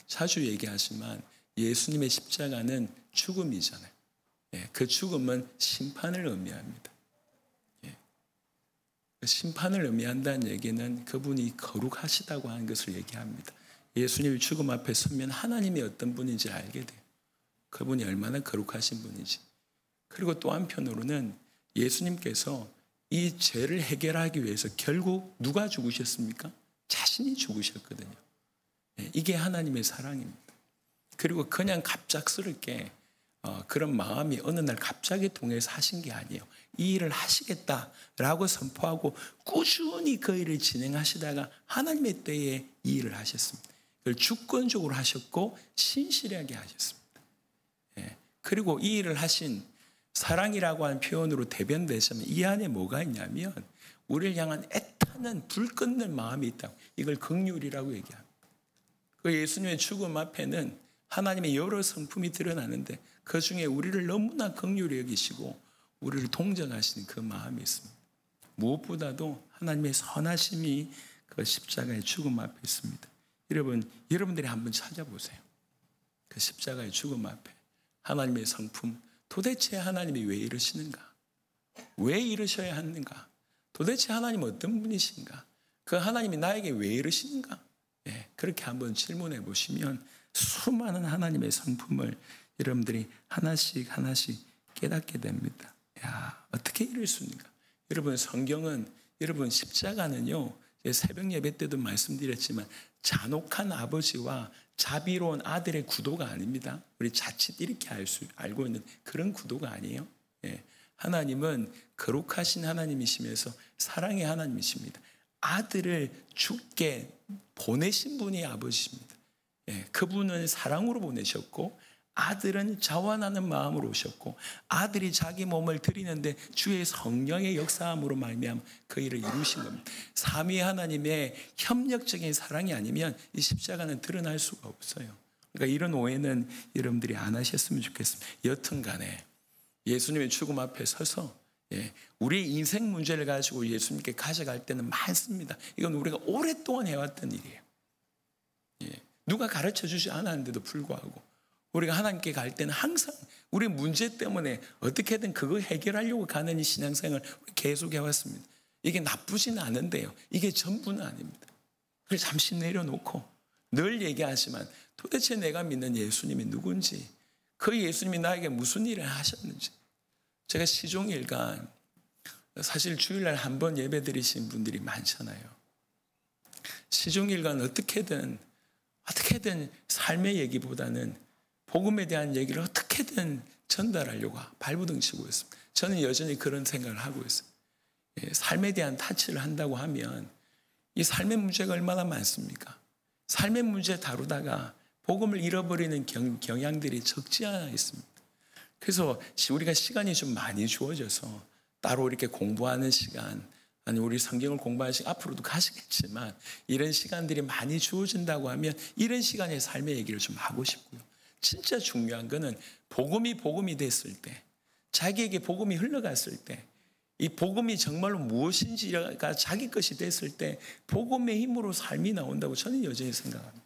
자주 얘기하지만 예수님의 십자가는 죽음이잖아요. 그 죽음은 심판을 의미합니다. 심판을 의미한다는 얘기는 그분이 거룩하시다고 하는 것을 얘기합니다. 예수님의 죽음 앞에 서면 하나님이 어떤 분인지 알게 돼요. 그분이 얼마나 거룩하신 분인지. 그리고 또 한편으로는 예수님께서 이 죄를 해결하기 위해서 결국 누가 죽으셨습니까? 자신이 죽으셨거든요. 이게 하나님의 사랑입니다. 그리고 그냥 갑작스럽게 그런 마음이 어느 날 갑자기 통해서 하신 게 아니에요. 이 일을 하시겠다라고 선포하고 꾸준히 그 일을 진행하시다가 하나님의 때에 이 일을 하셨습니다. 그걸 주권적으로 하셨고 신실하게 하셨습니다. 그리고 이 일을 하신 사랑이라고 하는 표현으로 대변되시면 이 안에 뭐가 있냐면 우리를 향한 애타는 불 끄는 마음이 있다고. 이걸 긍휼이라고 얘기합니다. 그 예수님의 죽음 앞에는 하나님의 여러 성품이 드러나는데 그중에 우리를 너무나 긍휼히 여기시고 우리를 동정하시는 그 마음이 있습니다. 무엇보다도 하나님의 선하심이 그 십자가의 죽음 앞에 있습니다. 여러분들이 한번 찾아보세요. 그 십자가의 죽음 앞에 하나님의 성품, 도대체 하나님이 왜 이러시는가? 왜 이러셔야 하는가? 도대체 하나님은 어떤 분이신가? 그 하나님이 나에게 왜 이러시는가? 그렇게 한번 질문해 보시면 수많은 하나님의 성품을 여러분들이 하나씩 깨닫게 됩니다. 어떻게 이럴 수 있는가? 여러분, 성경은, 여러분, 십자가는요, 새벽 예배 때도 말씀드렸지만 잔혹한 아버지와 자비로운 아들의 구도가 아닙니다. 우리 자칫 이렇게 알고 있는 그런 구도가 아니에요. 하나님은 거룩하신 하나님이시면서 사랑의 하나님이십니다. 아들을 죽게 보내신 분이 아버지십니다. 그분은 사랑으로 보내셨고 아들은 자원하는 마음으로 오셨고 아들이 자기 몸을 드리는데 주의 성령의 역사함으로 말미암아 그 일을 이루신 겁니다. 삼위 하나님의 협력적인 사랑이 아니면 이 십자가는 드러날 수가 없어요. 그러니까 이런 오해는 여러분들이 안 하셨으면 좋겠습니다. 여튼 간에 예수님의 죽음 앞에 서서 우리의 인생 문제를 가지고 예수님께 가져갈 때는 많습니다. 이건 우리가 오랫동안 해왔던 일이에요. 누가 가르쳐 주지 않았는데도 불구하고 우리가 하나님께 갈 때는 항상 우리 문제 때문에 어떻게든 그거 해결하려고 가는 이 신앙생활을 계속 해왔습니다. 이게 나쁘지는 않은데요. 이게 전부는 아닙니다. 그래서 잠시 내려놓고 늘 얘기하지만 도대체 내가 믿는 예수님이 누군지, 그 예수님이 나에게 무슨 일을 하셨는지. 제가 시종일관 사실 주일날 한 번 예배 드리신 분들이 많잖아요. 시종일관 어떻게든 삶의 얘기보다는 복음에 대한 얘기를 어떻게든 전달하려고 발버둥 치고 있습니다. 저는 여전히 그런 생각을 하고 있어요. 삶에 대한 타치를 한다고 하면 이 삶의 문제가 얼마나 많습니까? 삶의 문제 다루다가 복음을 잃어버리는 경향들이 적지 않아 있습니다. 그래서 우리가 시간이 좀 많이 주어져서 따로 이렇게 공부하는 시간, 아니 우리 성경을 공부하는 시간 앞으로도 가시겠지만 이런 시간들이 많이 주어진다고 하면 이런 시간에 삶의 얘기를 좀 하고 싶고요. 진짜 중요한 거는 복음이 됐을 때, 자기에게 복음이 흘러갔을 때, 이 복음이 정말로 무엇인지가 자기 것이 됐을 때 복음의 힘으로 삶이 나온다고 저는 여전히 생각합니다.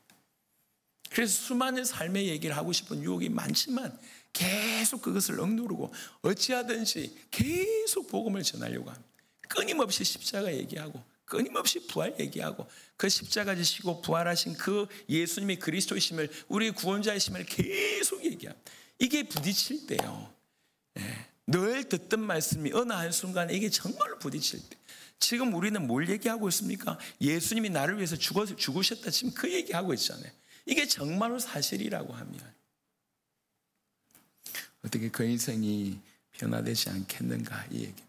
그래서 수많은 삶의 얘기를 하고 싶은 유혹이 많지만 계속 그것을 억누르고 어찌하든지 계속 복음을 전하려고 합니다. 끊임없이 십자가 얘기하고 끊임없이 부활 얘기하고 그 십자가 지시고 부활하신 그 예수님의 그리스도이심을, 우리 구원자이심을 계속 얘기합니다. 이게 부딪힐 때요, 늘 듣던 말씀이 어느 한순간에 이게 정말로 부딪힐 때, 지금 우리는 뭘 얘기하고 있습니까? 예수님이 나를 위해서 죽으셨다, 지금 그 얘기하고 있잖아요. 이게 정말로 사실이라고 하면 어떻게 그 인생이 변화되지 않겠는가, 이 얘기입니다.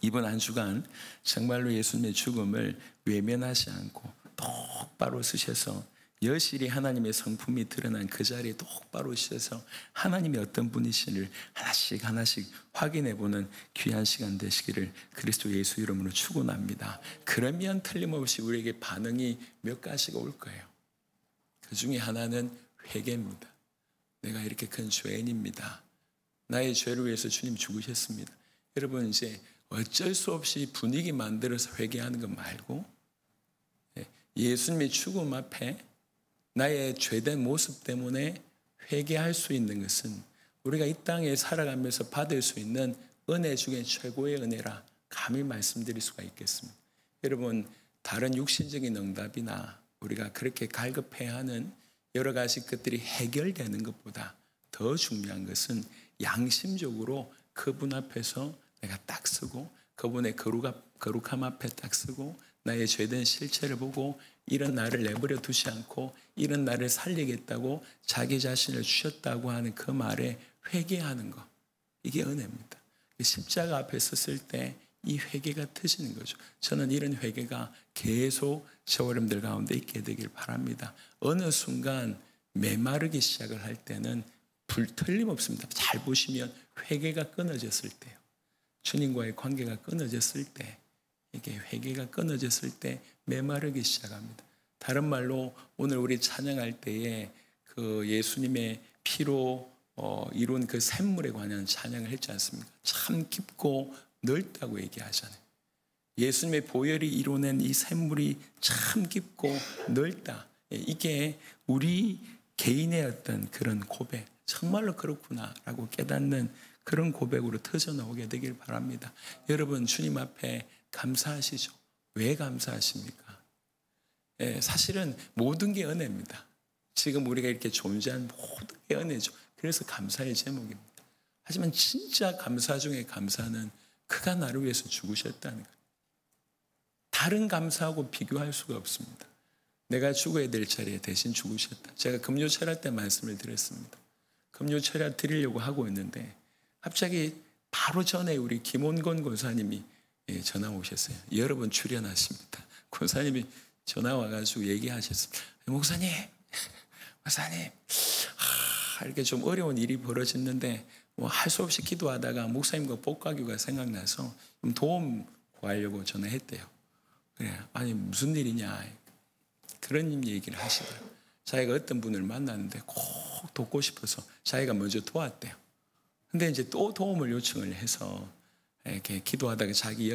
이번 한 주간 정말로 예수님의 죽음을 외면하지 않고 똑바로 서셔서 여실히 하나님의 성품이 드러난 그 자리에 똑바로 서서 하나님이 어떤 분이신지를 하나씩 하나씩 확인해보는 귀한 시간 되시기를 그리스도 예수 이름으로 축원합니다. 그러면 틀림없이 우리에게 반응이 몇 가지가 올 거예요. 그 중에 하나는 회개입니다. 내가 이렇게 큰 죄인입니다. 나의 죄를 위해서 주님 죽으셨습니다. 여러분, 이제 어쩔 수 없이 분위기 만들어서 회개하는 것 말고 예수님의 죽음 앞에 나의 죄된 모습 때문에 회개할 수 있는 것은 우리가 이 땅에 살아가면서 받을 수 있는 은혜 중에 최고의 은혜라 감히 말씀드릴 수가 있겠습니다. 여러분, 다른 육신적인 응답이나 우리가 그렇게 갈급해하는 여러 가지 것들이 해결되는 것보다 더 중요한 것은 양심적으로 그분 앞에서 내가 딱 서고 그분의 거룩함 앞에 딱 서고 나의 죄된 실체를 보고 이런 나를 내버려 두지 않고 이런 나를 살리겠다고 자기 자신을 주셨다고 하는 그 말에 회개하는 것, 이게 은혜입니다. 십자가 앞에 섰을 때 이 회개가 터지는 거죠. 저는 이런 회개가 계속 저와 여러분들 가운데 있게 되길 바랍니다. 어느 순간 메마르기 시작을 할 때는 틀림없습니다. 잘 보시면 회개가 끊어졌을 때요. 주님과의 관계가 끊어졌을 때, 이게 회개가 끊어졌을 때 메마르기 시작합니다. 다른 말로 오늘 우리 찬양할 때에 그 예수님의 피로 이룬 그 샘물에 관한 찬양을 했지 않습니까? 참 깊고 넓다고 얘기하잖아요. 예수님의 보혈이 이뤄낸 이 샘물이 참 깊고 넓다. 이게 우리 개인의 어떤 그런 고백, 정말로 그렇구나라고 깨닫는 그런 고백으로 터져나오게 되길 바랍니다. 여러분, 주님 앞에 감사하시죠? 왜 감사하십니까? 사실은 모든 게 은혜입니다. 지금 우리가 이렇게 존재한 모든 게 은혜죠. 그래서 감사의 제목입니다. 하지만 진짜 감사 중에 감사는 그가 나를 위해서 죽으셨다는 거예요. 다른 감사하고 비교할 수가 없습니다. 내가 죽어야 될 자리에 대신 죽으셨다. 제가 금요 철야 때 말씀을 드렸습니다. 금요 철야 드리려고 하고 있는데 갑자기 바로 전에 우리 김원건 권사님이 전화 오셨어요. 여러 번 출연하십니다. 권사님이 전화 와가지고 얘기하셨습니다. 목사님 이렇게 좀 어려운 일이 벌어졌는데 뭐 할 수 없이 기도하다가 목사님과 복가교가 생각나서 좀 도움 구하려고 전화했대요. 그래, 아니 무슨 일이냐 그런 얘기를 하시더라고요. 자기가 어떤 분을 만났는데 꼭 돕고 싶어서 자기가 먼저 도왔대요. 근데 이제 또 도움을 요청을 해서 이렇게 기도하다가 자기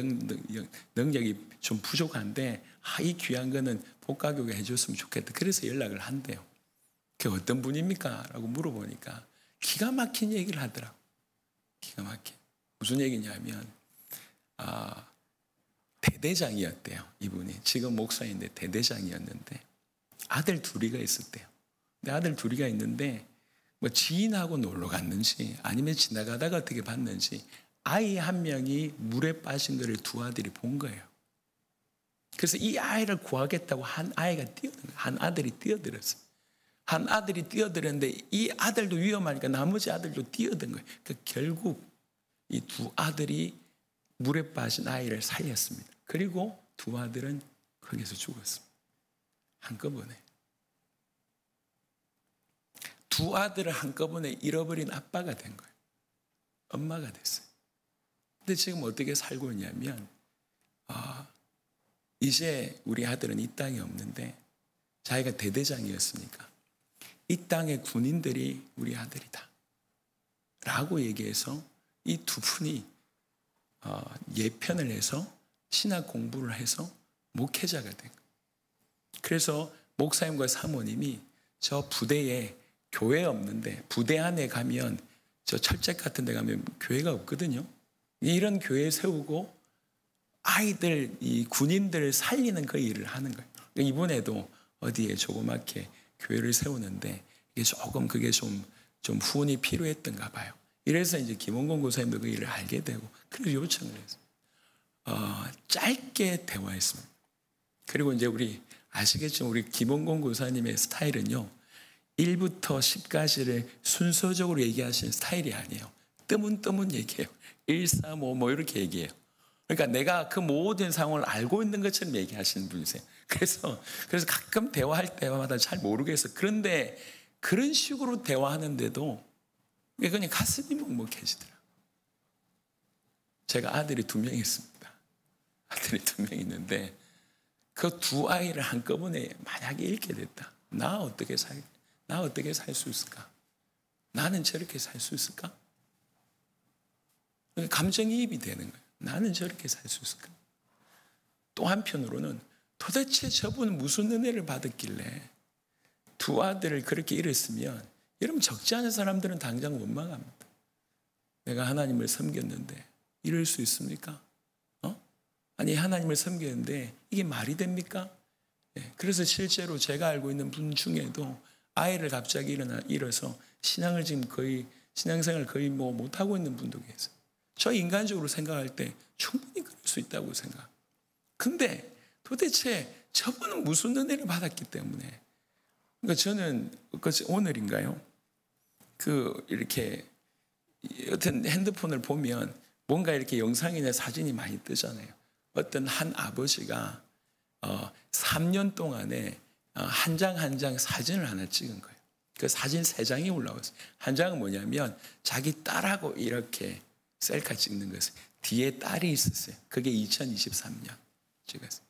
능력이 좀 부족한데 이 귀한 거는 복가교가 해줬으면 좋겠다. 그래서 연락을 한대요. 그게 어떤 분입니까? 라고 물어보니까 기가 막힌 얘기를 하더라고. 기가 막힌. 무슨 얘기냐면 대대장이었대요. 이분이 지금 목사인데 대대장이었는데 아들 둘이가 있었대요. 근데 아들 둘이가 있는데 뭐 지인하고 놀러 갔는지 아니면 지나가다가 어떻게 봤는지 아이 한 명이 물에 빠진 것을 두 아들이 본 거예요. 그래서 이 아이를 구하겠다고 한 아들이 뛰어들었어요. 한 아들이 뛰어들었는데 이 아들도 위험하니까 나머지 아들도 뛰어든 거예요. 그러니까 결국 이 두 아들이 물에 빠진 아이를 살렸습니다. 그리고 두 아들은 거기서 죽었습니다. 한꺼번에. 두 아들을 한꺼번에 잃어버린 아빠가 된 거예요. 엄마가 됐어요. 근데 지금 어떻게 살고 있냐면 이제 우리 아들은 이 땅에 없는데 자기가 대대장이었으니까 이 땅의 군인들이 우리 아들이다 라고 얘기해서 이 두 분이 예편을 해서 신학 공부를 해서 목회자가 된 거예요. 그래서 목사님과 사모님이 저 부대에 교회 없는데 부대 안에 가면 저 철책 같은 데 가면 교회가 없거든요. 이런 교회 세우고 아이들, 이 군인들을 살리는 그 일을 하는 거예요. 이번에도 어디에 조그맣게 교회를 세우는데 이게 조금 그게 좀 후원이 필요했던가 봐요. 이래서 이제 김원건 고사님도 그 일을 알게 되고 그래서 요청을 했어요. 짧게 대화했습니다. 그리고 이제 우리 아시겠지만 우리 김원건 고사님의 스타일은요 1부터 10까지를 순서적으로 얘기하시는 스타일이 아니에요. 뜨문뜨문 얘기해요. 1, 3, 5 뭐 이렇게 얘기해요. 그러니까 내가 그 모든 상황을 알고 있는 것처럼 얘기하시는 분이세요. 그래서 가끔 대화할 때마다 잘 모르겠어요. 그런데 그런 식으로 대화하는데도 그냥 가슴이 먹먹해지더라고요. 제가 아들이 2명 있습니다. 아들이 2명 있는데 그 2 아이를 한꺼번에 만약에 잃게 됐다. 나 어떻게 살 수 있을까? 나는 저렇게 살 수 있을까? 감정이입이 되는 거예요. 나는 저렇게 살 수 있을까? 또 한편으로는 도대체 저분은 무슨 은혜를 받았길래 2 아들을 그렇게 잃었으면, 여러분 적지 않은 사람들은 당장 원망합니다. 내가 하나님을 섬겼는데 이럴 수 있습니까? 아니 하나님을 섬겼는데 이게 말이 됩니까? 그래서 실제로 제가 알고 있는 분 중에도 아이를 갑자기 잃어서 신앙생활 거의 못하고 있는 분도 계세요. 저 인간적으로 생각할 때 충분히 그럴 수 있다고 생각합니다. 근데 도대체 저분은 무슨 은혜를 받았기 때문에, 그러니까 저는 오늘인가요? 이렇게 어떤 핸드폰을 보면 뭔가 이렇게 영상이나 사진이 많이 뜨잖아요. 어떤 한 아버지가 3년 동안에 한 장 한 장 사진을 하나 찍은 거예요. 그 사진 3장이 올라왔어요. 한 장은 뭐냐면 자기 딸하고 이렇게 셀카 찍는 것을, 뒤에 딸이 있었어요. 그게 2023년 찍었어요.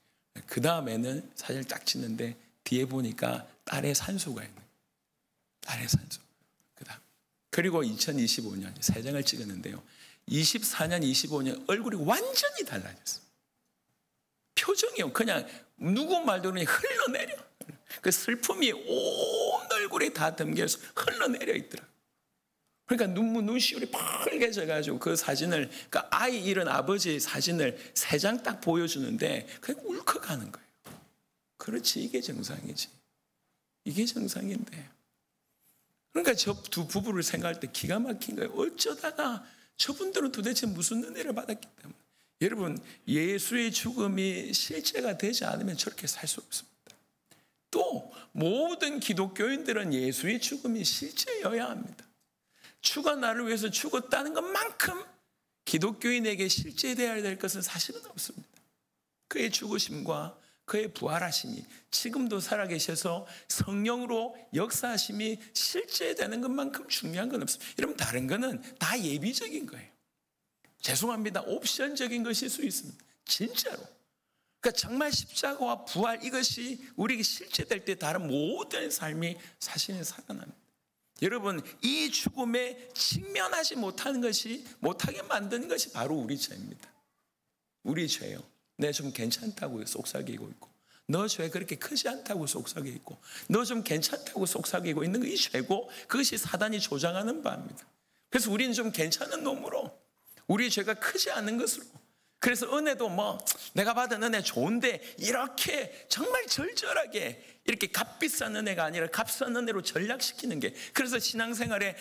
그 다음에는 사진을 딱 찍는데 뒤에 보니까 딸의 산소가 있는 거예요. 딸의 산소. 그리고 2025년 3장을 찍었는데요. 24년, 25년 얼굴이 완전히 달라졌어요. 표정이요. 그냥 누구 말도 그냥 흘러내려. 그 슬픔이 온 얼굴에 다 담겨서 흘러내려 있더라고요. 그러니까 눈시울이 빨개져가지고 그 사진을, 그러니까 아이 잃은 아버지의 사진을 3장 딱 보여주는데 그냥 울컥하는 거예요. 그렇지, 이게 정상이지. 이게 정상인데. 그러니까 저 2 부부를 생각할 때 기가 막힌 거예요. 어쩌다가 저분들은 도대체 무슨 은혜를 받았기 때문에. 여러분, 예수의 죽음이 실제가 되지 않으면 저렇게 살 수 없습니다. 또 모든 기독교인들은 예수의 죽음이 실제여야 합니다. 주가 나를 위해서 죽었다는 것만큼 기독교인에게 실제되어야 될 것은 사실은 없습니다. 그의 죽으심과 그의 부활하심이 지금도 살아계셔서 성령으로 역사하심이 실제되는 것만큼 중요한 건 없습니다. 여러분, 다른 거는 다 예비적인 거예요. 죄송합니다. 옵션적인 것일 수 있습니다. 진짜로. 그러니까 정말 십자가와 부활, 이것이 우리에게 실제될 때 다른 모든 삶이 사실은 살아납니다. 여러분, 이 죽음에 직면하지 못하게 만드는 것이 바로 우리 죄입니다. 우리 죄요. 내 좀 괜찮다고 속삭이고 있고, 너 죄 그렇게 크지 않다고 속삭이고 있고, 너 좀 괜찮다고 속삭이고 있는 게 이 죄고, 그것이 사단이 조장하는 바입니다. 그래서 우리는 좀 괜찮은 놈으로, 우리 죄가 크지 않은 것으로, 그래서 은혜도 내가 받은 은혜 좋은데 이렇게 정말 절절하게 이렇게 값비싼 은혜가 아니라 값싼 은혜로 전락시키는 게, 그래서 신앙생활에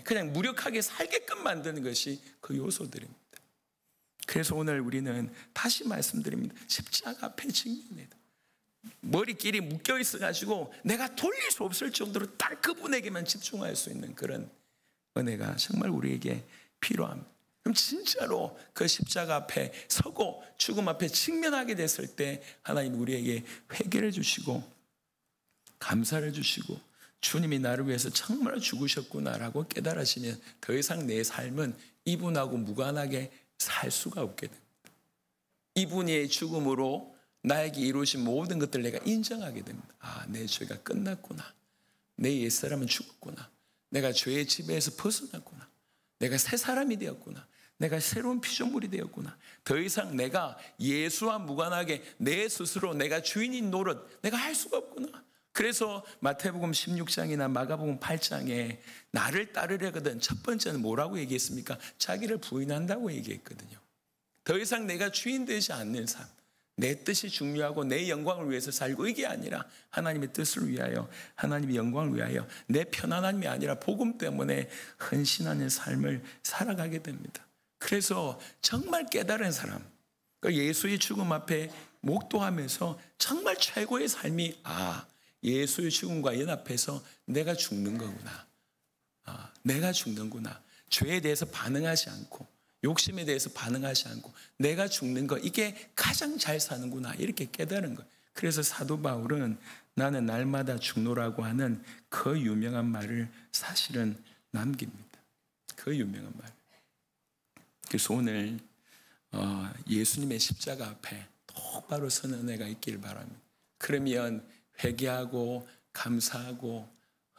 그냥 무력하게 살게끔 만드는 것이 그 요소들입니다. 그래서 오늘 우리는 다시 말씀드립니다. 십자가 앞에 직면해야 돼. 머리끼리 묶여 있어가지고 내가 돌릴 수 없을 정도로 딱 그분에게만 집중할 수 있는 그런 은혜가 정말 우리에게 필요합니다. 그럼 진짜로 그 십자가 앞에 서고 죽음 앞에 직면하게 됐을 때 하나님 우리에게 회개를 주시고 감사를 주시고, 주님이 나를 위해서 정말 죽으셨구나라고 깨달으시면 더 이상 내 삶은 이분하고 무관하게 살 수가 없게 됩니다. 이분의 죽음으로 나에게 이루신 모든 것들을 내가 인정하게 됩니다. 내 죄가 끝났구나. 내 옛사람은 죽었구나. 내가 죄의 지배에서 벗어났구나. 내가 새 사람이 되었구나. 내가 새로운 피조물이 되었구나. 더 이상 내가 예수와 무관하게 내 스스로 내가 주인인 노릇 내가 할 수가 없구나. 그래서 마태복음 16장이나 마가복음 8장에 나를 따르려거든 첫 번째는 뭐라고 얘기했습니까? 자기를 부인한다고 얘기했거든요. 더 이상 내가 주인 되지 않는 삶, 내 뜻이 중요하고 내 영광을 위해서 살고, 이게 아니라 하나님의 뜻을 위하여, 하나님의 영광을 위하여, 내 편안함이 아니라 복음 때문에 헌신하는 삶을 살아가게 됩니다. 그래서 정말 깨달은 사람, 예수의 죽음 앞에 목도하면서 정말 최고의 삶이 예수의 죽음과 연합해서 내가 죽는 거구나. 내가 죽는구나. 죄에 대해서 반응하지 않고 욕심에 대해서 반응하지 않고 내가 죽는 거 이게 가장 잘 사는구나 이렇게 깨달은 거예요. 그래서 사도 바울은 나는 날마다 죽노라고 하는 그 유명한 말을 사실은 남깁니다. 그 유명한 말. 그래서 오늘 예수님의 십자가 앞에 똑바로 서는 은혜가 있길 바랍니다. 그러면 회개하고 감사하고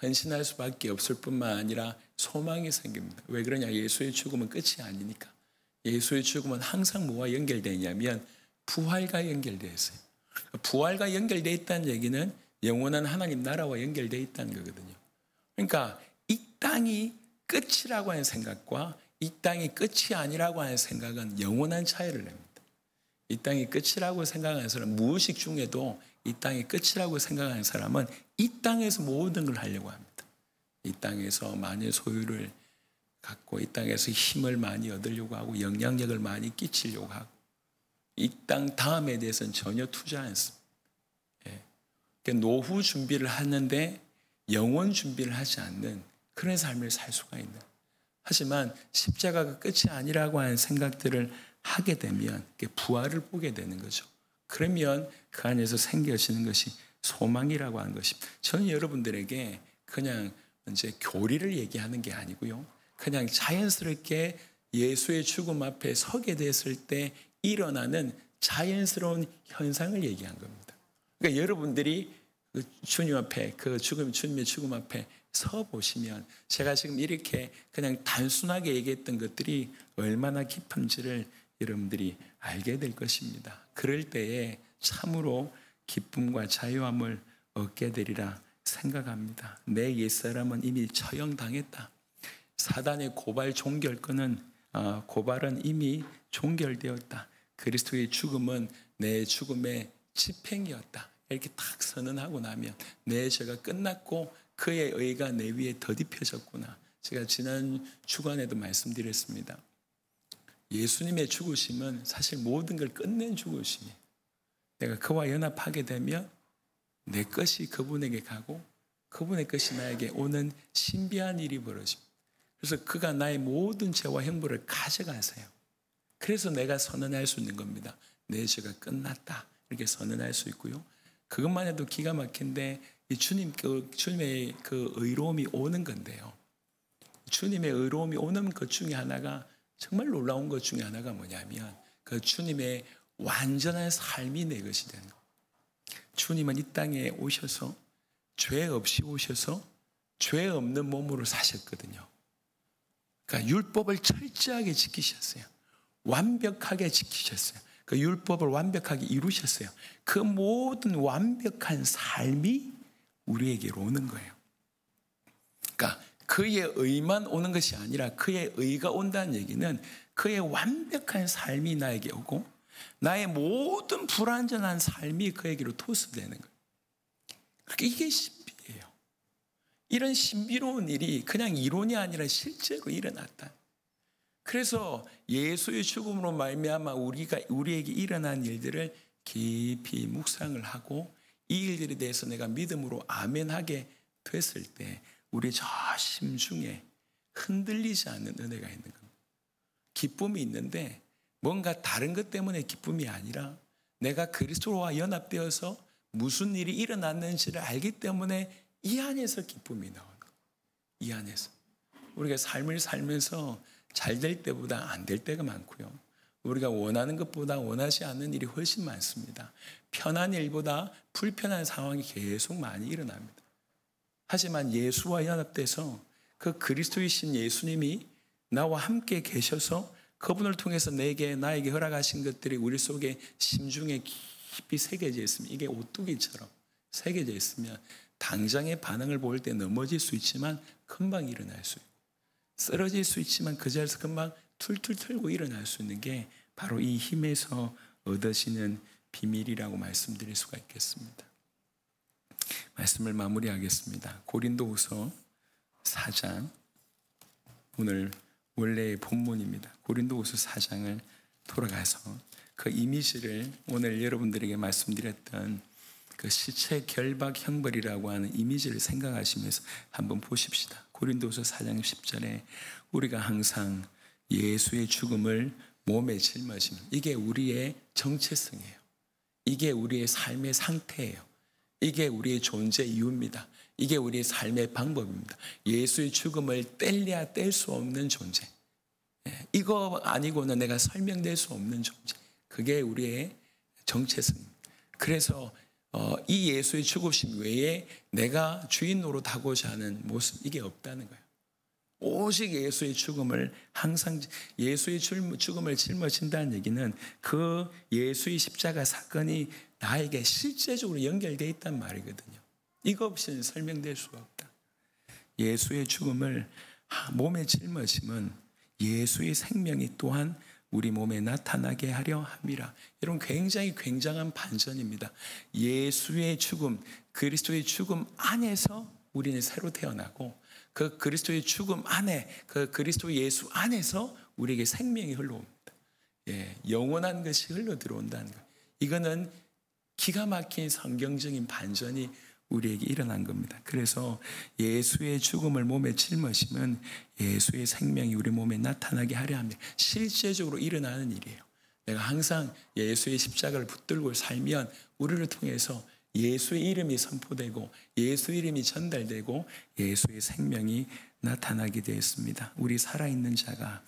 헌신할 수밖에 없을 뿐만 아니라 소망이 생깁니다. 왜 그러냐? 예수의 죽음은 끝이 아니니까. 예수의 죽음은 항상 뭐와 연결되어 있냐면 부활과 연결되어 있어요. 부활과 연결되어 있다는 얘기는 영원한 하나님 나라와 연결되어 있다는 거거든요. 그러니까 이 땅이 끝이라고 하는 생각과 이 땅이 끝이 아니라고 하는 생각은 영원한 차이를 냅니다. 이 땅이 끝이라고 생각하는 사람, 무의식 중에도 이 땅이 끝이라고 생각하는 사람은 이 땅에서 모든 걸 하려고 합니다. 이 땅에서 많은 소유를 갖고 이 땅에서 힘을 많이 얻으려고 하고 영향력을 많이 끼치려고 하고 이 땅 다음에 대해서는 전혀 투자 않습니다. 그러니까 노후 준비를 하는데 영원 준비를 하지 않는 그런 삶을 살 수가 있는. 하지만 십자가가 끝이 아니라고 하는 생각들을 하게 되면 부활을 보게 되는 거죠. 그러면 그 안에서 생겨지는 것이 소망이라고 하는 것입니다. 저는 여러분들에게 그냥 이제 교리를 얘기하는 게 아니고요. 그냥 자연스럽게 예수의 죽음 앞에 서게 됐을 때 일어나는 자연스러운 현상을 얘기한 겁니다. 그러니까 여러분들이 주님 앞에 주님의 죽음 앞에 서 보시면 제가 지금 이렇게 그냥 단순하게 얘기했던 것들이 얼마나 깊은지를 여러분들이 알게 될 것입니다. 그럴 때에 참으로 기쁨과 자유함을 얻게 되리라 생각합니다. 내 옛사람은 이미 처형당했다. 사단의 고발은 이미 종결되었다. 그리스도의 죽음은 내 죽음의 집행이었다. 이렇게 딱 선언하고 나면 내 죄가 끝났고 그의 의가 내 위에 덧입혀졌구나. 제가 지난 주간에도 말씀드렸습니다. 예수님의 죽으심은 사실 모든 걸 끝낸 죽으심이에요. 내가 그와 연합하게 되면 내 것이 그분에게 가고 그분의 것이 나에게 오는 신비한 일이 벌어집니다. 그래서 그가 나의 모든 죄와 형벌을 가져가세요. 그래서 내가 선언할 수 있는 겁니다. 내 죄가 끝났다. 이렇게 선언할 수 있고요. 그것만 해도 기가 막힌데 주님의 그 의로움이 오는 건데요. 주님의 의로움이 오는 것 중에 하나가 정말 놀라운 것 중에 하나가 뭐냐면 그 주님의 완전한 삶이 내 것이 되는 거예요. 주님은 이 땅에 오셔서 죄 없이 오셔서 죄 없는 몸으로 사셨거든요. 그러니까 율법을 철저하게 지키셨어요. 완벽하게 지키셨어요. 그 율법을 완벽하게 이루셨어요. 그 모든 완벽한 삶이 우리에게로 오는 거예요. 그러니까 그의 의만 오는 것이 아니라 그의 의가 온다는 얘기는 그의 완벽한 삶이 나에게 오고 나의 모든 불완전한 삶이 그에게로 토스되는 거예요. 그러니까 이게 신비예요. 이런 신비로운 일이 그냥 이론이 아니라 실제로 일어났다. 그래서 예수의 죽음으로 말미암아 우리에게 일어난 일들을 깊이 묵상을 하고 이 일들에 대해서 내가 믿음으로 아멘하게 됐을 때 우리 저 심중에 흔들리지 않는 은혜가 있는 겁니다. 기쁨이 있는데 뭔가 다른 것 때문에 기쁨이 아니라 내가 그리스도와 연합되어서 무슨 일이 일어났는지를 알기 때문에 이 안에서 기쁨이 나오는 거예요. 이 안에서. 우리가 삶을 살면서 잘 될 때보다 안 될 때가 많고요. 우리가 원하는 것보다 원하지 않는 일이 훨씬 많습니다. 편한 일보다 불편한 상황이 계속 많이 일어납니다. 하지만 예수와 연합돼서 그 그리스도이신 예수님이 나와 함께 계셔서 그분을 통해서 나에게 허락하신 것들이 우리 속에 심중에 깊이 새겨져 있으면 이게 오뚜기처럼 새겨져 있으면 당장의 반응을 볼 때 넘어질 수 있지만 금방 일어날 수 있고 쓰러질 수 있지만 그 자리에서 금방 툴툴 털고 일어날 수 있는 게 바로 이 힘에서 얻으시는 비밀이라고 말씀드릴 수가 있겠습니다. 말씀을 마무리하겠습니다. 고린도후서 4장 오늘 원래의 본문입니다. 고린도후서 4장을 돌아가서 그 이미지를 오늘 여러분들에게 말씀드렸던 그 시체 결박 형벌이라고 하는 이미지를 생각하시면서 한번 보십시다. 고린도후서 4장 10절에 우리가 항상 예수의 죽음을 몸에 짊어지는, 이게 우리의 정체성이에요. 이게 우리의 삶의 상태예요. 이게 우리의 존재 이유입니다. 이게 우리의 삶의 방법입니다. 예수의 죽음을 뗄래야 뗄 수 없는 존재. 이거 아니고는 내가 설명될 수 없는 존재. 그게 우리의 정체성입니다. 그래서 이 예수의 죽으심 외에 내가 주인 노릇하고자 하는 모습, 이게 없다는 거예요. 오직 예수의 죽음을 항상, 예수의 죽음을 짊어진다는 얘기는 그 예수의 십자가 사건이 나에게 실제적으로 연결되어 있단 말이거든요. 이거 없이는 설명될 수가 없다. 예수의 죽음을 몸에 짊어짐은 예수의 생명이 또한 우리 몸에 나타나게 하려 함이라. 여러분, 굉장히 굉장한 반전입니다. 예수의 죽음, 그리스도의 죽음 안에서 우리는 새로 태어나고, 그 그리스도의 죽음 안에, 그 그리스도 예수 안에서 우리에게 생명이 흘러옵니다. 영원한 것이 흘러 들어온다는 것. 이거는 기가 막힌 성경적인 반전이 우리에게 일어난 겁니다. 그래서 예수의 죽음을 몸에 짊어지면 예수의 생명이 우리 몸에 나타나게 하려 합니다. 실제적으로 일어나는 일이에요. 내가 항상 예수의 십자가를 붙들고 살면 우리를 통해서 예수의 이름이 선포되고 예수 이름이 전달되고 예수의 생명이 나타나게 되었습니다. 우리 살아있는 자가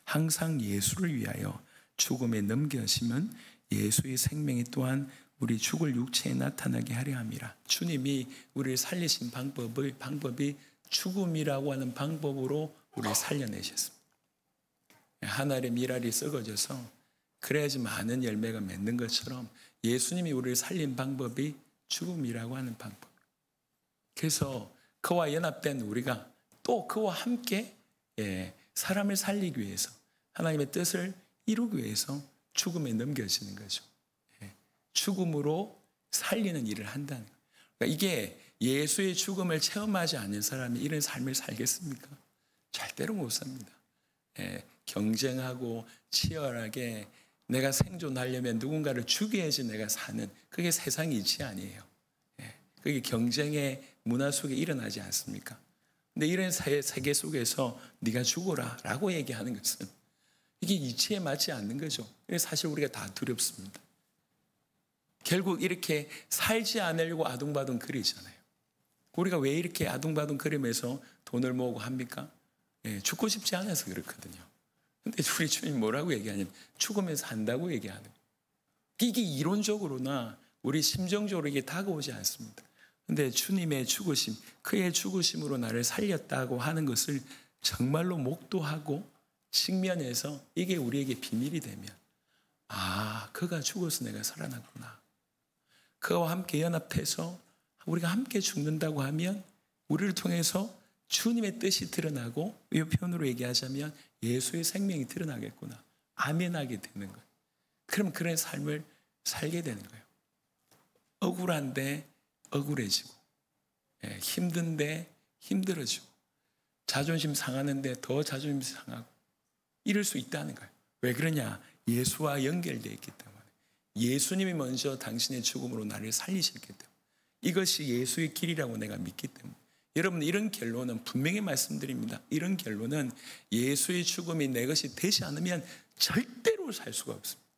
항상 예수를 위하여 죽음에 넘겨지면 예수의 생명이 또한 우리 죽을 육체에 나타나게 하려 함이라. 주님이 우리를 살리신 방법이 죽음이라고 하는 방법으로 우리를 살려내셨습니다. 하늘의 밀알이 썩어져서 그래야지 많은 열매가 맺는 것처럼 예수님이 우리를 살린 방법이 죽음이라고 하는 방법. 그래서 그와 연합된 우리가 또 그와 함께 사람을 살리기 위해서, 하나님의 뜻을 이루기 위해서 죽음에 넘겨지는 거죠. 죽음으로 살리는 일을 한다는 거예요. 그러니까 이게 예수의 죽음을 체험하지 않는 사람이 이런 삶을 살겠습니까? 절대로 못 삽니다. 경쟁하고 치열하게 내가 생존하려면 누군가를 죽여야지 내가 사는, 그게 세상의 이치 아니에요. 그게 경쟁의 문화 속에 일어나지 않습니까? 근데 이런 세계 속에서 네가 죽어라 라고 얘기하는 것은 이게 이치에 맞지 않는 거죠. 그래서 사실 우리가 다 두렵습니다. 결국 이렇게 살지 않으려고 아둥바둥 거리잖아요. 우리가 왜 이렇게 아둥바둥 거리면서 돈을 모으고 합니까? 죽고 싶지 않아서 그렇거든요. 근데 우리 주님 뭐라고 얘기하냐면 죽으면서 한다고 얘기하는 거예요. 이게 이론적으로나 우리 심정적으로 이게 다가오지 않습니다. 근데 주님의 죽으심, 그의 죽으심으로 나를 살렸다고 하는 것을 정말로 목도하고 직면해서 이게 우리에게 비밀이 되면, 아, 그가 죽어서 내가 살아났구나. 그와 함께 연합해서 우리가 함께 죽는다고 하면 우리를 통해서 주님의 뜻이 드러나고, 이 표현으로 얘기하자면 예수의 생명이 드러나겠구나. 아멘하게 되는 거예요. 그럼 그런 삶을 살게 되는 거예요. 억울한데 억울해지고, 힘든데 힘들어지고, 자존심 상하는데 더 자존심 상하고, 이럴 수 있다는 거예요. 왜 그러냐? 예수와 연결되어 있기 때문에. 예수님이 먼저 당신의 죽음으로 나를 살리셨기 때문에. 이것이 예수의 길이라고 내가 믿기 때문에. 여러분, 이런 결론은 분명히 말씀드립니다. 이런 결론은 예수의 죽음이 내 것이 되지 않으면 절대로 살 수가 없습니다.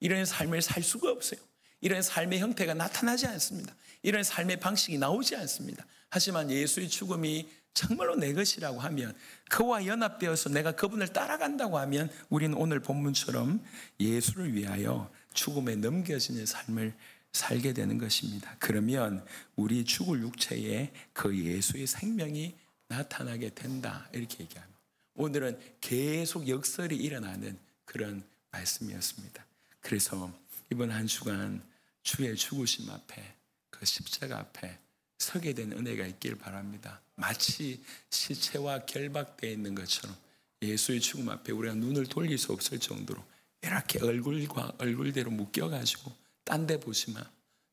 이런 삶을 살 수가 없어요. 이런 삶의 형태가 나타나지 않습니다. 이런 삶의 방식이 나오지 않습니다. 하지만 예수의 죽음이 정말로 내 것이라고 하면, 그와 연합되어서 내가 그분을 따라간다고 하면 우리는 오늘 본문처럼 예수를 위하여 죽음에 넘겨지는 삶을 살게 되는 것입니다. 그러면 우리 죽을 육체에 그 예수의 생명이 나타나게 된다, 이렇게 얘기합니다. 오늘은 계속 역설이 일어나는 그런 말씀이었습니다. 그래서 이번 한 주간 주의 죽으심 앞에, 그 십자가 앞에 서게 된 은혜가 있길 바랍니다. 마치 시체와 결박되어 있는 것처럼 예수의 죽음 앞에 우리가 눈을 돌릴 수 없을 정도로 이렇게 얼굴과 얼굴대로 묶여가지고 딴 데 보지 마.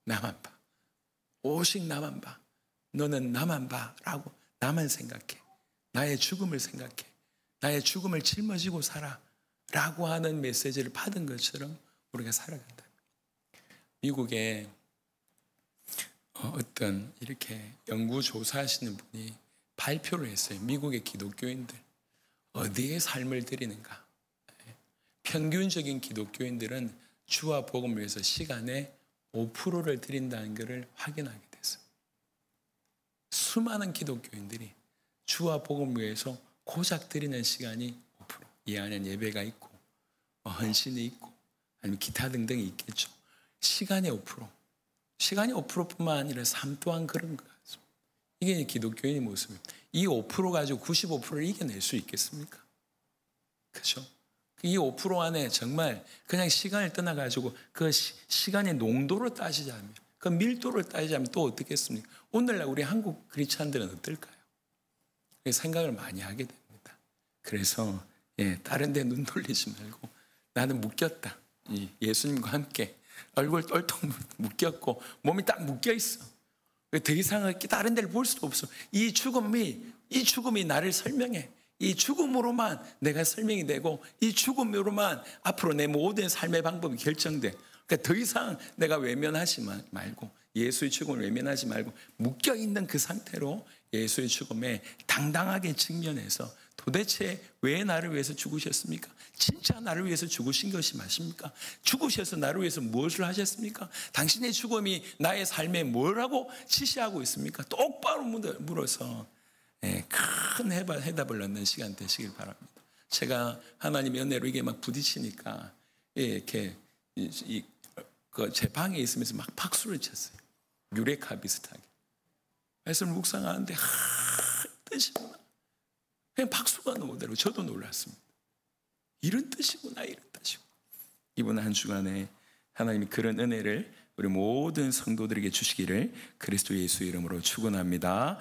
나만 봐. 오직 나만 봐. 너는 나만 봐. 라고 나만 생각해. 나의 죽음을 생각해. 나의 죽음을 짊어지고 살아. 라고 하는 메시지를 받은 것처럼 우리가 살아간다. 미국에 어떤 이렇게 연구조사하시는 분이 발표를 했어요. 미국의 기독교인들. 어디에 삶을 드리는가? 평균적인 기독교인들은 주와 복음을 위해서 시간의 5%를 드린다는 것을 확인하게 됐어요. 수많은 기독교인들이 주와 복음을 위해서 고작 드리는 시간이 5%. 이 안에는 예배가 있고 헌신이 있고 아니면 기타 등등이 있겠죠. 시간의 5%. 시간이 5%뿐만 아니라 삶 또한 그런 것 같습니다. 이게 기독교인의 모습입니다. 이 5% 가지고 95%를 이겨낼 수 있겠습니까? 그렇죠? 이 5% 안에 정말 그냥 시간을 떠나가지고 그 시간의 농도를 따지자면, 그 밀도를 따지자면 또 어떻겠습니까? 오늘날 우리 한국 크리스찬들은 어떨까요? 생각을 많이 하게 됩니다. 그래서 다른 데 눈 돌리지 말고 나는 묶였다. 예수님과 함께 얼굴 똘똘 묶였고 몸이 딱 묶여 있어. 더 이상 다른 데를 볼 수도 없어. 이 죽음이 나를 설명해. 이 죽음으로만 내가 설명이 되고 이 죽음으로만 앞으로 내 모든 삶의 방법이 결정돼. 그러니까 더 이상 내가 외면하지 말고 예수의 죽음을 외면하지 말고 묶여있는 그 상태로 예수의 죽음에 당당하게 직면해서 도대체 왜 나를 위해서 죽으셨습니까? 진짜 나를 위해서 죽으신 것이 맞습니까? 죽으셔서 나를 위해서 무엇을 하셨습니까? 당신의 죽음이 나의 삶에 뭐라고 지시하고 있습니까? 똑바로 물어서 큰 해답을 얻는 시간 되시길 바랍니다. 제가 하나님의 은혜로 이게 막 부딪히니까 이렇게 그 제 방에 있으면서 막 박수를 쳤어요. 유레카 비슷하게. 말씀을 묵상하는데 뜻이구나. 그냥 박수가 나오더라고요. 저도 놀랐습니다. 이런 뜻이구나, 이런 뜻이구나. 이번 한 주간에 하나님이 그런 은혜를 우리 모든 성도들에게 주시기를 그리스도 예수의 이름으로 축원합니다.